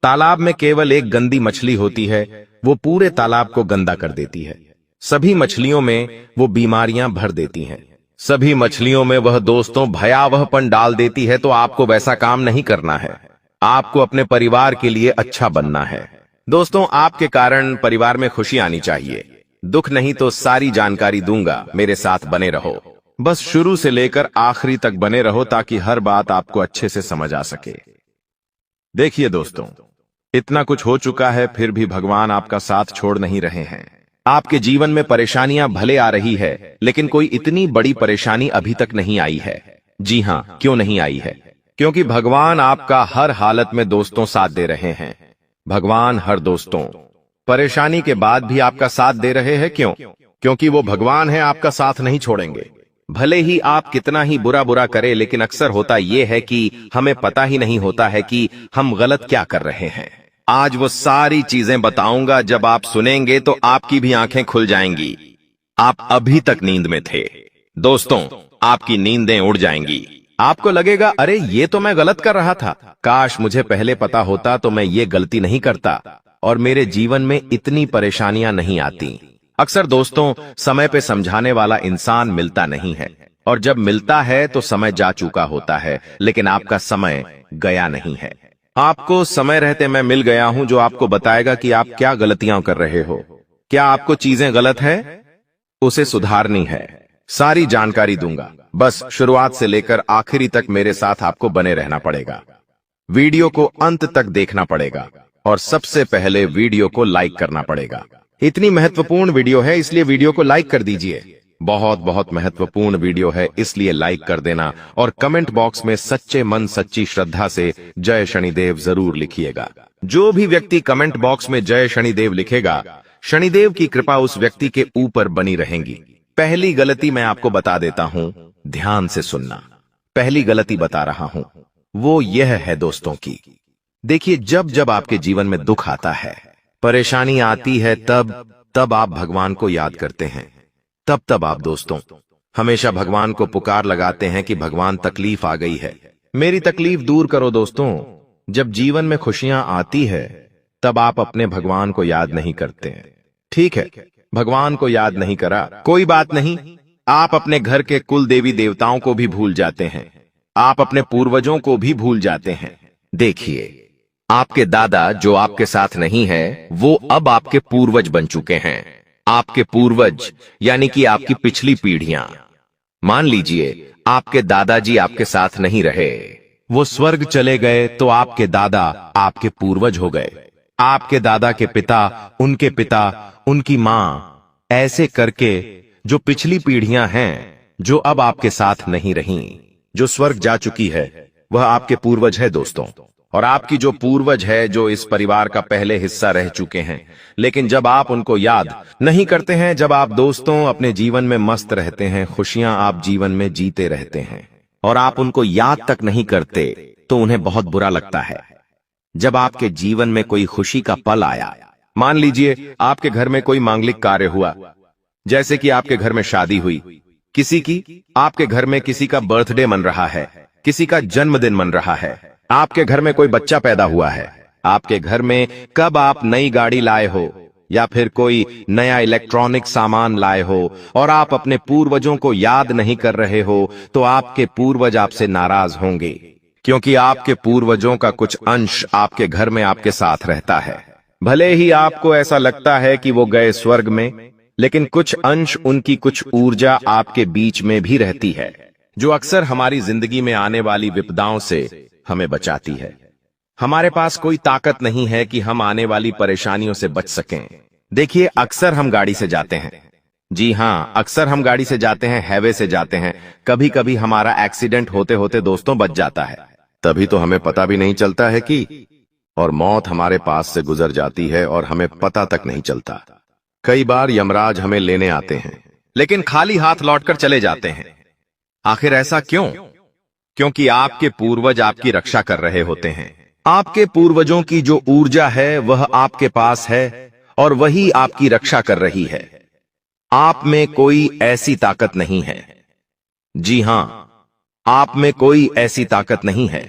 A: तालाब में केवल एक गंदी मछली होती है, वो पूरे तालाब को गंदा कर देती है। सभी मछलियों में वो बीमारियां भर देती हैं, सभी मछलियों में वह दोस्तों भयावहपन डाल देती है। तो आपको वैसा काम नहीं करना है, आपको अपने परिवार के लिए अच्छा बनना है। दोस्तों, आपके कारण परिवार में खुशी आनी चाहिए, दुख नहीं। तो सारी जानकारी दूंगा, मेरे साथ बने रहो, बस शुरू से लेकर आखिरी तक बने रहो, ताकि हर बात आपको अच्छे से समझ आ सके। देखिए दोस्तों, इतना कुछ हो चुका है, फिर भी भगवान आपका साथ छोड़ नहीं रहे हैं। आपके जीवन में परेशानियां भले आ रही है, लेकिन कोई इतनी बड़ी परेशानी अभी तक नहीं आई है। जी हां, क्यों नहीं आई है? क्योंकि भगवान आपका हर हालत में दोस्तों साथ दे रहे हैं। भगवान हर दोस्तों परेशानी के बाद भी आपका साथ दे रहे हैं। क्यों? क्योंकि वो भगवान है, आपका साथ नहीं छोड़ेंगे। भले ही आप कितना ही बुरा बुरा करें, लेकिन अक्सर होता यह है कि हमें पता ही नहीं होता है कि हम गलत क्या कर रहे हैं। आज वो सारी चीजें बताऊंगा, जब आप सुनेंगे तो आपकी भी आंखें खुल जाएंगी। आप अभी तक नींद में थे दोस्तों, आपकी नींदें उड़ जाएंगी। आपको लगेगा अरे ये तो मैं गलत कर रहा था, काश मुझे पहले पता होता तो मैं ये गलती नहीं करता और मेरे जीवन में इतनी परेशानियां नहीं आती। अक्सर दोस्तों समय पे समझाने वाला इंसान मिलता नहीं है, और जब मिलता है तो समय जा चुका होता है, लेकिन आपका समय गया नहीं है। आपको समय रहते मैं मिल गया हूं, जो आपको बताएगा कि आप क्या गलतियां कर रहे हो, क्या आपको चीजें गलत है, उसे सुधारनी है। सारी जानकारी दूंगा, बस शुरुआत से लेकर आखिरी तक मेरे साथ आपको बने रहना पड़ेगा। वीडियो को अंत तक देखना पड़ेगा, और सबसे पहले वीडियो को लाइक करना पड़ेगा। इतनी महत्वपूर्ण वीडियो है, इसलिए वीडियो को लाइक कर दीजिए। बहुत बहुत महत्वपूर्ण वीडियो है, इसलिए लाइक कर देना, और कमेंट बॉक्स में सच्चे मन सच्ची श्रद्धा से जय शनिदेव जरूर लिखिएगा। जो भी व्यक्ति कमेंट बॉक्स में जय शनिदेव लिखेगा, शनिदेव की कृपा उस व्यक्ति के ऊपर बनी रहेगी। पहली गलती मैं आपको बता देता हूं, ध्यान से सुनना। पहली गलती बता रहा हूं, वो यह है दोस्तों की, देखिए जब जब आपके जीवन में दुख आता है, परेशानी आती है, तब आप भगवान को याद करते हैं। तब आप दोस्तों हमेशा भगवान को पुकार लगाते हैं कि भगवान तकलीफ आ गई है, मेरी तकलीफ दूर करो। दोस्तों, जब जीवन में खुशियां आती है तब आप अपने भगवान को याद नहीं करते हैं। ठीक है, भगवान को याद नहीं करा, कोई बात नहीं। आप अपने घर के कुल देवी देवताओं को भी भूल जाते हैं, आप अपने पूर्वजों को भी भूल जाते हैं। देखिए, आपके दादा जो आपके साथ नहीं है, वो अब आपके पूर्वज बन चुके हैं। आपके पूर्वज यानी कि आपकी पिछली पीढ़ियां। मान लीजिए आपके दादाजी आपके साथ नहीं रहे, वो स्वर्ग चले गए, तो आपके दादा आपके पूर्वज हो गए। आपके दादा के पिता, उनके पिता, उनकी मां, ऐसे करके जो पिछली पीढ़ियां हैं, जो अब आपके साथ नहीं रहीं, जो स्वर्ग जा चुकी है, वह आपके पूर्वज है दोस्तों। और आपकी जो पूर्वज है, जो इस परिवार का पहले हिस्सा रह चुके हैं, लेकिन जब आप उनको याद नहीं करते हैं, जब आप दोस्तों अपने जीवन में मस्त रहते हैं, खुशियां आप जीवन में जीते रहते हैं, और आप उनको याद तक नहीं करते, तो उन्हें बहुत बुरा लगता है। जब आपके जीवन में कोई खुशी का पल आया, मान लीजिए आपके घर में कोई मांगलिक कार्य हुआ, जैसे कि आपके घर में शादी हुई किसी की, आपके घर में किसी का बर्थडे मन रहा है, किसी का जन्मदिन मन रहा है, आपके घर में कोई बच्चा पैदा हुआ है, आपके घर में कब आप नई गाड़ी लाए हो या फिर कोई नया इलेक्ट्रॉनिक सामान लाए हो और आप अपने पूर्वजों को याद नहीं कर रहे हो, तो आपके पूर्वज आपसे नाराज होंगे, क्योंकि आपके पूर्वजों का कुछ अंश आपके घर में आपके साथ रहता है। भले ही आपको ऐसा लगता है कि वो गए स्वर्ग में, लेकिन कुछ अंश, उनकी कुछ ऊर्जा आपके बीच में भी रहती है, जो अक्सर हमारी जिंदगी में आने वाली विपदाओं से हमें बचाती है। हमारे पास कोई ताकत नहीं है कि हम आने वाली परेशानियों से बच सकें। देखिए, अक्सर हम गाड़ी से जाते हैं, जी हां, अक्सर हम गाड़ी से जाते हैं, हाईवे से जाते हैं, कभी कभी हमारा एक्सीडेंट होते होते दोस्तों बच जाता है, तभी तो हमें पता भी नहीं चलता है कि, और मौत हमारे पास से गुजर जाती है और हमें पता तक नहीं चलता। कई बार यमराज हमें लेने आते हैं, लेकिन खाली हाथ लौटकर चले जाते हैं। आखिर ऐसा क्यों? क्योंकि आपके पूर्वज आपकी रक्षा कर रहे होते हैं। आपके पूर्वजों की जो ऊर्जा है वह आपके पास है और वही आपकी रक्षा कर रही है। आप में कोई ऐसी ताकत नहीं है। जी हां, आप में कोई ऐसी ताकत नहीं है।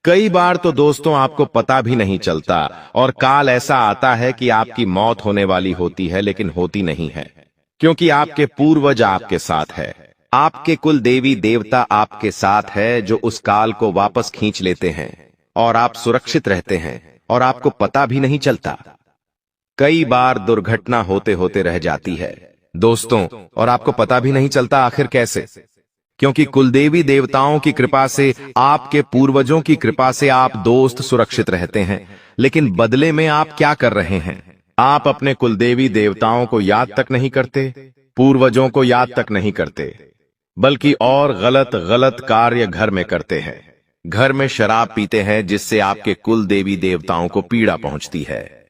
A: कई बार तो दोस्तों आपको पता भी नहीं चलता और काल ऐसा आता है कि आपकी मौत होने वाली होती है, लेकिन होती नहीं है, क्योंकि आपके पूर्वज आपके साथ है। आपके कुल देवी देवता आपके साथ है, जो उस काल को वापस खींच लेते हैं और आप सुरक्षित रहते हैं और आपको पता भी नहीं चलता। कई बार दुर्घटना होते होते रह जाती है दोस्तों, और आपको पता भी नहीं चलता आखिर कैसे, क्योंकि कुलदेवी देवताओं की कृपा से, आपके पूर्वजों की कृपा से आप दोस्त सुरक्षित रहते हैं। लेकिन बदले में आप क्या कर रहे हैं? आप अपने कुलदेवी देवताओं को याद तक नहीं करते, पूर्वजों को याद तक नहीं करते, बल्कि और गलत गलत कार्य घर में करते हैं। घर में शराब पीते हैं, जिससे आपके कुल देवी देवताओं को पीड़ा पहुंचती है।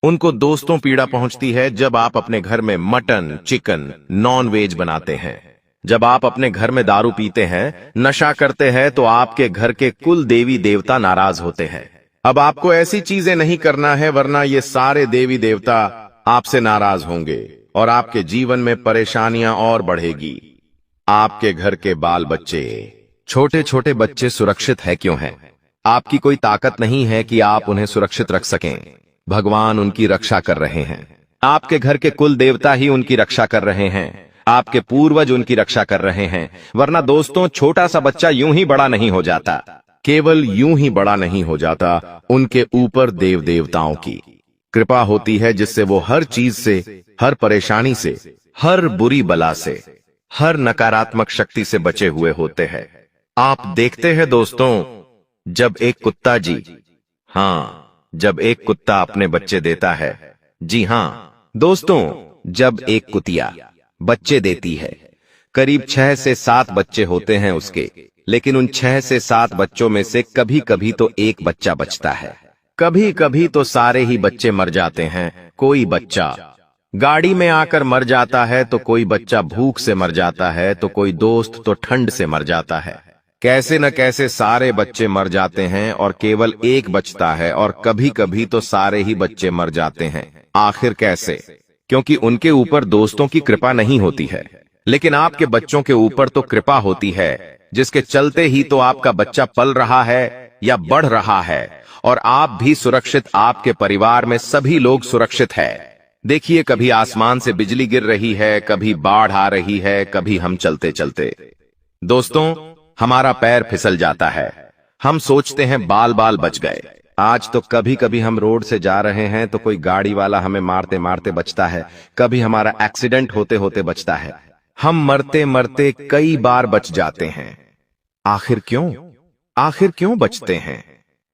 A: उनको दोस्तों पीड़ा पहुंचती है जब आप अपने घर में मटन, चिकन, नॉन वेज बनाते हैं। जब आप अपने घर में दारू पीते हैं, नशा करते हैं, तो आपके घर के कुल देवी देवता नाराज होते हैं। अब आपको ऐसी चीजें नहीं करना है, वरना ये सारे देवी देवता आपसे नाराज होंगे और आपके जीवन में परेशानियां और बढ़ेगी। आपके घर के बाल बच्चे, छोटे छोटे बच्चे सुरक्षित है क्यों हैं? आपकी कोई ताकत नहीं है कि आप उन्हें सुरक्षित रख सकें। भगवान उनकी रक्षा कर रहे हैं। आपके घर के कुल देवता ही उनकी रक्षा कर रहे हैं। आपके पूर्वज उनकी रक्षा कर रहे हैं। वरना दोस्तों, छोटा सा बच्चा यूं ही बड़ा नहीं हो जाता। केवल यूं ही बड़ा नहीं हो जाता, उनके ऊपर देव देवताओं की कृपा होती है, जिससे वो हर चीज से, हर परेशानी से, हर बुरी बला से, हर नकारात्मक शक्ति से बचे हुए होते हैं। आप देखते हैं दोस्तों, जब एक कुत्ता जब एक कुत्ता अपने बच्चे देता है, जी हां दोस्तों, जब एक कुतिया बच्चे देती है, करीब 6 से 7 बच्चे होते हैं उसके, लेकिन उन 6 से 7 बच्चों में से कभी कभी तो एक बच्चा बचता है, कभी कभी तो सारे ही बच्चे मर जाते हैं। कोई बच्चा गाड़ी में आकर मर जाता है, तो कोई बच्चा भूख से मर जाता है, तो कोई दोस्त तो ठंड से मर जाता है। कैसे न कैसे सारे बच्चे मर जाते हैं और केवल एक बचता है, और कभी कभी तो सारे ही बच्चे मर जाते हैं। आखिर कैसे? क्योंकि उनके ऊपर दोस्तों की कृपा नहीं होती है। लेकिन आपके बच्चों के ऊपर तो कृपा होती है, जिसके चलते ही तो आपका बच्चा पल रहा है या बढ़ रहा है, और आप भी सुरक्षित, आपके परिवार में सभी लोग सुरक्षित है। देखिए, कभी आसमान से बिजली गिर रही है, कभी बाढ़ आ रही है, कभी हम चलते चलते दोस्तों हमारा पैर फिसल जाता है। हम सोचते हैं बाल बाल बच गए। आज तो कभी कभी हम रोड से जा रहे हैं तो कोई गाड़ी वाला हमें मारते मारते बचता है, कभी हमारा एक्सीडेंट होते होते बचता है। हम मरते मरते कई बार बच जाते हैं। आखिर क्यों बचते हैं?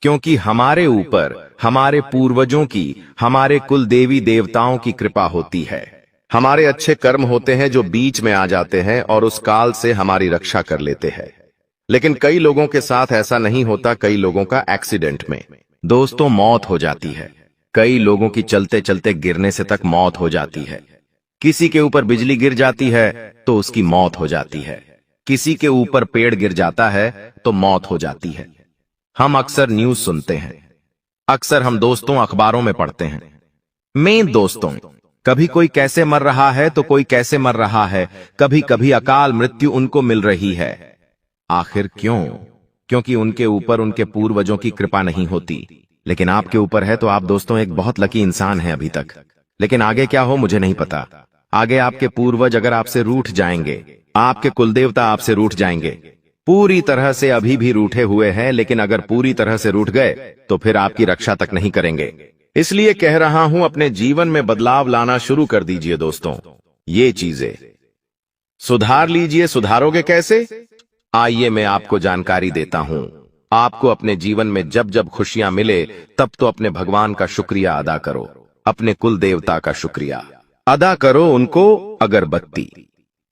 A: क्योंकि हमारे ऊपर हमारे पूर्वजों की, हमारे कुल देवी देवताओं की कृपा होती है। हमारे अच्छे कर्म होते हैं जो बीच में आ जाते हैं और उस काल से हमारी रक्षा कर लेते हैं। लेकिन कई लोगों के साथ ऐसा नहीं होता। कई लोगों का एक्सीडेंट में दोस्तों मौत हो जाती है। कई लोगों की चलते चलते गिरने से तक मौत हो जाती है। किसी के ऊपर बिजली गिर जाती है तो उसकी मौत हो जाती है। किसी के ऊपर पेड़ गिर जाता है तो मौत हो जाती है। हम अक्सर न्यूज सुनते हैं, अक्सर हम दोस्तों अखबारों में पढ़ते हैं। दोस्तों कभी कोई कैसे मर रहा है तो कोई कैसे मर रहा है, कभी कभी अकाल मृत्यु उनको मिल रही है। आखिर क्यों? क्योंकि उनके ऊपर उनके पूर्वजों की कृपा नहीं होती। लेकिन आपके ऊपर है तो आप दोस्तों एक बहुत लकी इंसान हैं अभी तक। लेकिन आगे क्या हो मुझे नहीं पता। आगे आपके पूर्वज अगर आपसे रूठ जाएंगे, आपके कुलदेवता आपसे रूठ जाएंगे, पूरी तरह से अभी भी रूठे हुए हैं, लेकिन अगर पूरी तरह से रूठ गए तो फिर आपकी रक्षा तक नहीं करेंगे। इसलिए कह रहा हूं, अपने जीवन में बदलाव लाना शुरू कर दीजिए दोस्तों। ये चीजें सुधार लीजिए। सुधारोगे कैसे? आइए मैं आपको जानकारी देता हूं। आपको अपने जीवन में जब जब खुशियां मिले तब तो अपने भगवान का शुक्रिया अदा करो, अपने कुल देवता का शुक्रिया अदा करो। उनको अगरबत्ती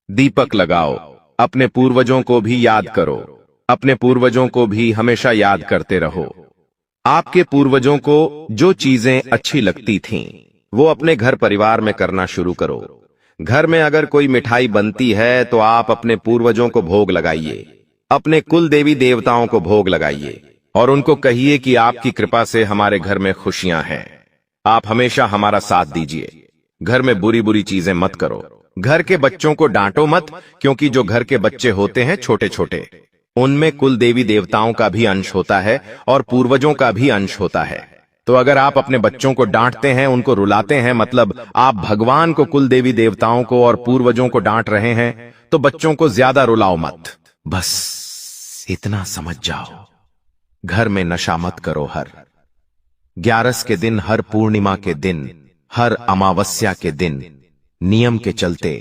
A: दीपक लगाओ। अपने पूर्वजों को भी याद करो। अपने पूर्वजों को भी हमेशा याद करते रहो। आपके पूर्वजों को जो चीजें अच्छी लगती थीं, वो अपने घर परिवार में करना शुरू करो। घर में अगर कोई मिठाई बनती है तो आप अपने पूर्वजों को भोग लगाइए, अपने कुल देवी देवताओं को भोग लगाइए और उनको कहिए कि आपकी कृपा से हमारे घर में खुशियां हैं। आप हमेशा हमारा साथ दीजिए। घर में बुरी बुरी चीजें मत करो। घर के बच्चों को डांटो मत, क्योंकि जो घर के बच्चे होते हैं छोटे छोटे, उनमें कुल देवी देवताओं का भी अंश होता है और पूर्वजों का भी अंश होता है। तो अगर आप अपने बच्चों को डांटते हैं, उनको रुलाते हैं, मतलब आप भगवान को, कुल देवी देवताओं को और पूर्वजों को डांट रहे हैं, तो बच्चों को ज्यादा रुलाओ मत। बस इतना समझ जाओ। घर में नशा मत करो। हर 11 के दिन, हर पूर्णिमा के दिन, हर अमावस्या के दिन नियम के चलते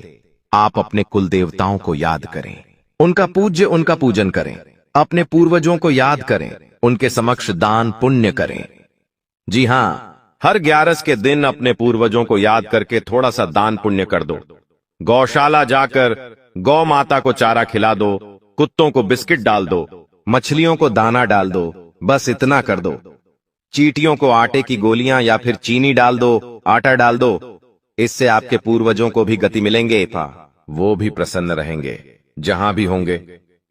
A: आप अपने कुल देवताओं को याद करें, उनका पूजन करें, अपने पूर्वजों को याद करें, उनके समक्ष दान पुण्य करें। जी हां, हर 11 के दिन अपने पूर्वजों को याद करके थोड़ा सा दान पुण्य कर दो। गौशाला जाकर गौ माता को चारा खिला दो, कुत्तों को बिस्किट डाल दो, मछलियों को दाना डाल दो। बस इतना कर दो। चींटियों को आटे की गोलियां या फिर चीनी डाल दो, आटा डाल दो। इससे आपके पूर्वजों को भी गति मिलेंगे, वो भी प्रसन्न रहेंगे जहां भी होंगे,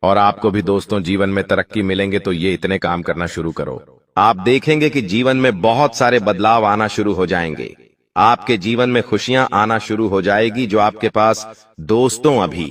A: और आपको भी दोस्तों जीवन में तरक्की मिलेंगे। तो ये इतने काम करना शुरू करो। आप देखेंगे कि जीवन में बहुत सारे बदलाव आना शुरू हो जाएंगे। आपके जीवन में खुशियां आना शुरू हो जाएगी। जो आपके पास दोस्तों अभी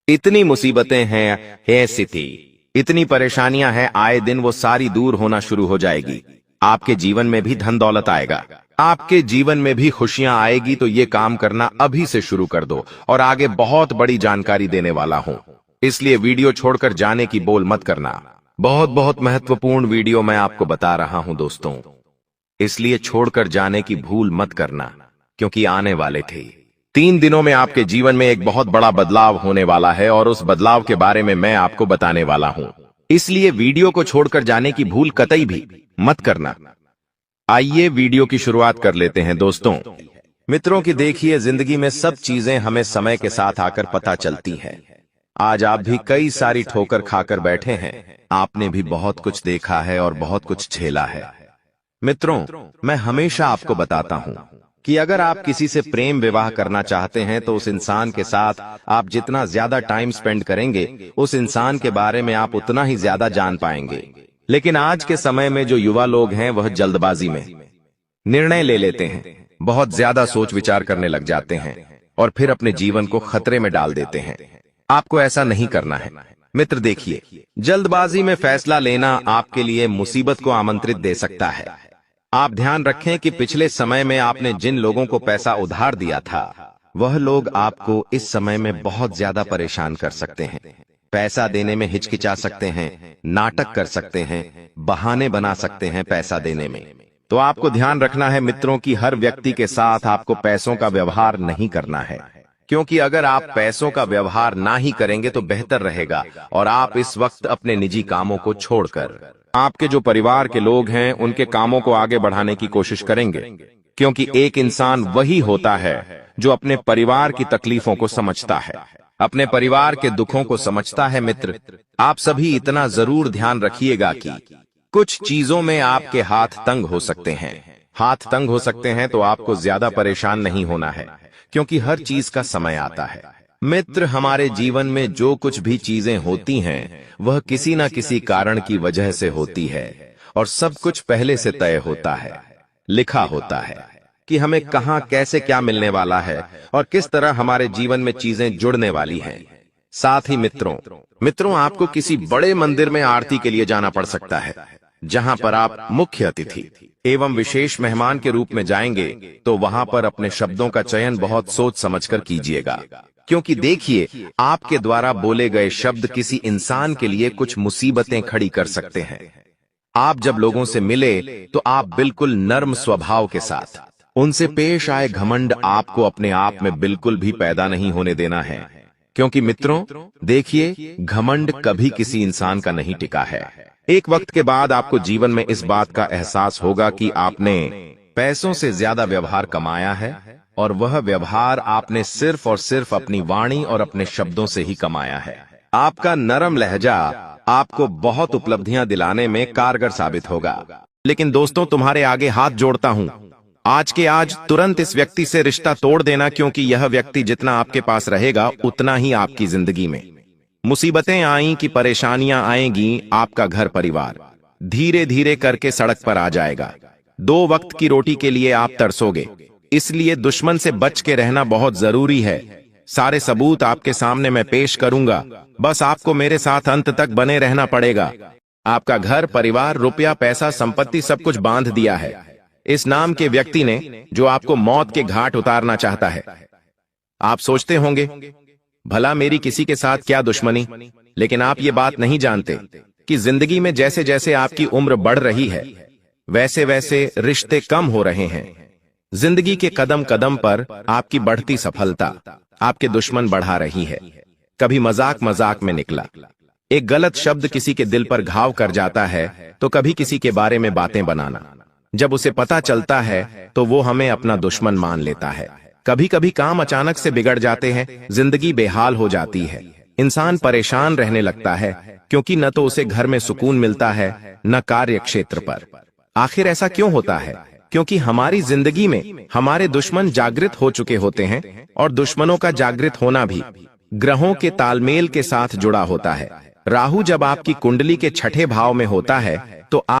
A: इतनी मुसीबतें हैं स्थिति, इतनी परेशानियां हैं आए दिन, वो सारी दूर होना शुरू हो जाएगी। आपके जीवन में भी धन दौलत आएगा, आपके जीवन में भी खुशियां आएगी। तो ये काम करना अभी से शुरू कर दो। और आगे बहुत बड़ी जानकारी देने वाला हूं, इसलिए वीडियो छोड़कर जाने की बोल मत करना। बहुत बहुत महत्वपूर्ण वीडियो मैं आपको बता रहा हूं दोस्तों, इसलिए छोड़कर जाने की भूल मत करना, क्योंकि आने वाले थे 3 दिनों में आपके जीवन में एक बहुत बड़ा बदलाव होने वाला है, और उस बदलाव के बारे में मैं आपको बताने वाला हूं। इसलिए वीडियो को छोड़कर जाने की भूल कतई भी मत करना। आइए वीडियो की शुरुआत कर लेते हैं दोस्तों। मित्रों की देखिए, जिंदगी में सब चीजें हमें समय के साथ आकर पता चलती हैं। आज आप भी कई सारी ठोकर खाकर बैठे हैं। आपने भी बहुत कुछ देखा है और बहुत कुछ झेला है। मित्रों, मैं हमेशा आपको बताता हूं कि अगर आप किसी से प्रेम विवाह करना चाहते हैं तो उस इंसान के साथ आप जितना ज्यादा टाइम स्पेंड करेंगे, उस इंसान के बारे में आप उतना ही ज्यादा जान पाएंगे। लेकिन आज के समय में जो युवा लोग हैं वह जल्दबाजी में निर्णय ले लेते हैं, बहुत ज्यादा सोच विचार करने लग जाते हैं। और फिर अपने जीवन को खतरे में डाल देते हैं। आपको ऐसा नहीं करना है मित्र। देखिए, जल्दबाजी में फैसला लेना आपके लिए मुसीबत को आमंत्रित दे सकता है। आप ध्यान रखें कि पिछले समय में आपने जिन लोगों को पैसा उधार दिया था, वह लोग आपको इस समय में बहुत ज्यादा परेशान कर सकते हैं। पैसा देने में हिचकिचा सकते हैं, नाटक कर सकते हैं, बहाने बना सकते हैं पैसा देने में। तो आपको ध्यान रखना है मित्रों कि हर व्यक्ति के साथ आपको पैसों का व्यवहार नहीं करना है, क्योंकि अगर आप पैसों का व्यवहार ना ही करेंगे तो बेहतर रहेगा। और आप इस वक्त अपने निजी कामों को छोड़कर आपके जो परिवार के लोग हैं उनके कामों को आगे बढ़ाने की कोशिश करेंगे, क्योंकि एक इंसान वही होता है जो अपने परिवार की तकलीफों को समझता है, अपने परिवार के दुखों को समझता है। मित्र, आप सभी इतना जरूर ध्यान रखिएगा कि कुछ चीजों में आपके हाथ तंग हो सकते हैं। हाथ तंग हो सकते हैं तो आपको ज्यादा परेशान नहीं होना है, क्योंकि हर चीज का समय आता है। मित्र, हमारे जीवन में जो कुछ भी चीजें होती हैं वह किसी न किसी कारण की वजह से होती है, और सब कुछ पहले से तय होता है, लिखा होता है कि हमें कहां कैसे क्या मिलने वाला है और किस तरह हमारे जीवन में चीजें जुड़ने वाली हैं। साथ ही मित्रों आपको किसी बड़े मंदिर में आरती के लिए जाना पड़ सकता है, जहां पर आप मुख्य अतिथि एवं विशेष मेहमान के रूप में जाएंगे। तो वहां पर अपने शब्दों का चयन बहुत सोच समझकर कीजिएगा, क्योंकि देखिए, आपके द्वारा बोले गए शब्द किसी इंसान के लिए कुछ मुसीबतें खड़ी कर सकते हैं। आप जब लोगों से मिले तो आप बिल्कुल नर्म स्वभाव के साथ उनसे पेश आए घमंड आपको अपने आप में बिल्कुल भी पैदा नहीं होने देना है, क्योंकि मित्रों देखिए, घमंड कभी किसी इंसान का नहीं टिका है। एक वक्त के बाद आपको जीवन में इस बात का एहसास होगा कि आपने पैसों से ज्यादा व्यवहार कमाया है, और वह व्यवहार आपने सिर्फ और सिर्फ अपनी वाणी और अपने शब्दों से ही कमाया है। आपका नरम लहजा आपको बहुत उपलब्धियां दिलाने में कारगर साबित होगा। लेकिन दोस्तों, तुम्हारे आगे हाथ जोड़ता हूं, आज के आज तुरंत इस व्यक्ति से रिश्ता तोड़ देना, क्योंकि यह व्यक्ति जितना आपके पास रहेगा उतना ही आपकी जिंदगी में मुसीबतें आई कि परेशानियां आएंगी। आपका घर परिवार धीरे धीरे करके सड़क पर आ जाएगा। 2 वक्त की रोटी के लिए आप तरसोगे, इसलिए दुश्मन से बच के रहना बहुत जरूरी है। सारे सबूत आपके सामने मैं पेश करूंगा, बस आपको मेरे साथ अंत तक बने रहना पड़ेगा। आपका घर परिवार, रुपया, पैसा, संपत्ति सब कुछ बांध दिया है इस नाम के व्यक्ति ने, जो आपको मौत के घाट उतारना चाहता है। आप सोचते होंगे, भला मेरी किसी के साथ क्या दुश्मनी? लेकिन आप ये बात नहीं जानते कि जिंदगी में जैसे जैसे आपकी उम्र बढ़ रही है, वैसे वैसे रिश्ते कम हो रहे हैं। जिंदगी के कदम कदम पर आपकी बढ़ती सफलता आपके दुश्मन बढ़ा रही है। कभी मजाक मजाक में निकला एक गलत शब्द किसी के दिल पर घाव कर जाता है, तो कभी किसी के बारे में बातें बनाना, जब उसे पता चलता है तो वो हमें अपना दुश्मन मान लेता है। कभी कभी काम अचानक से बिगड़ जाते हैं, जिंदगी बेहाल हो जाती है, इंसान परेशान रहने लगता है, क्योंकि न तो उसे घर में सुकून मिलता है न कार्य क्षेत्र पर। आखिर ऐसा क्यों होता है? क्योंकि हमारी जिंदगी में हमारे दुश्मन जागृत हो चुके होते हैं, और दुश्मनों का जागृत होना भी ग्रहों के तालमेल के साथ जुड़ा होता है। राहु जब आपकी कुंडली के 6ठे भाव में होता है तो आप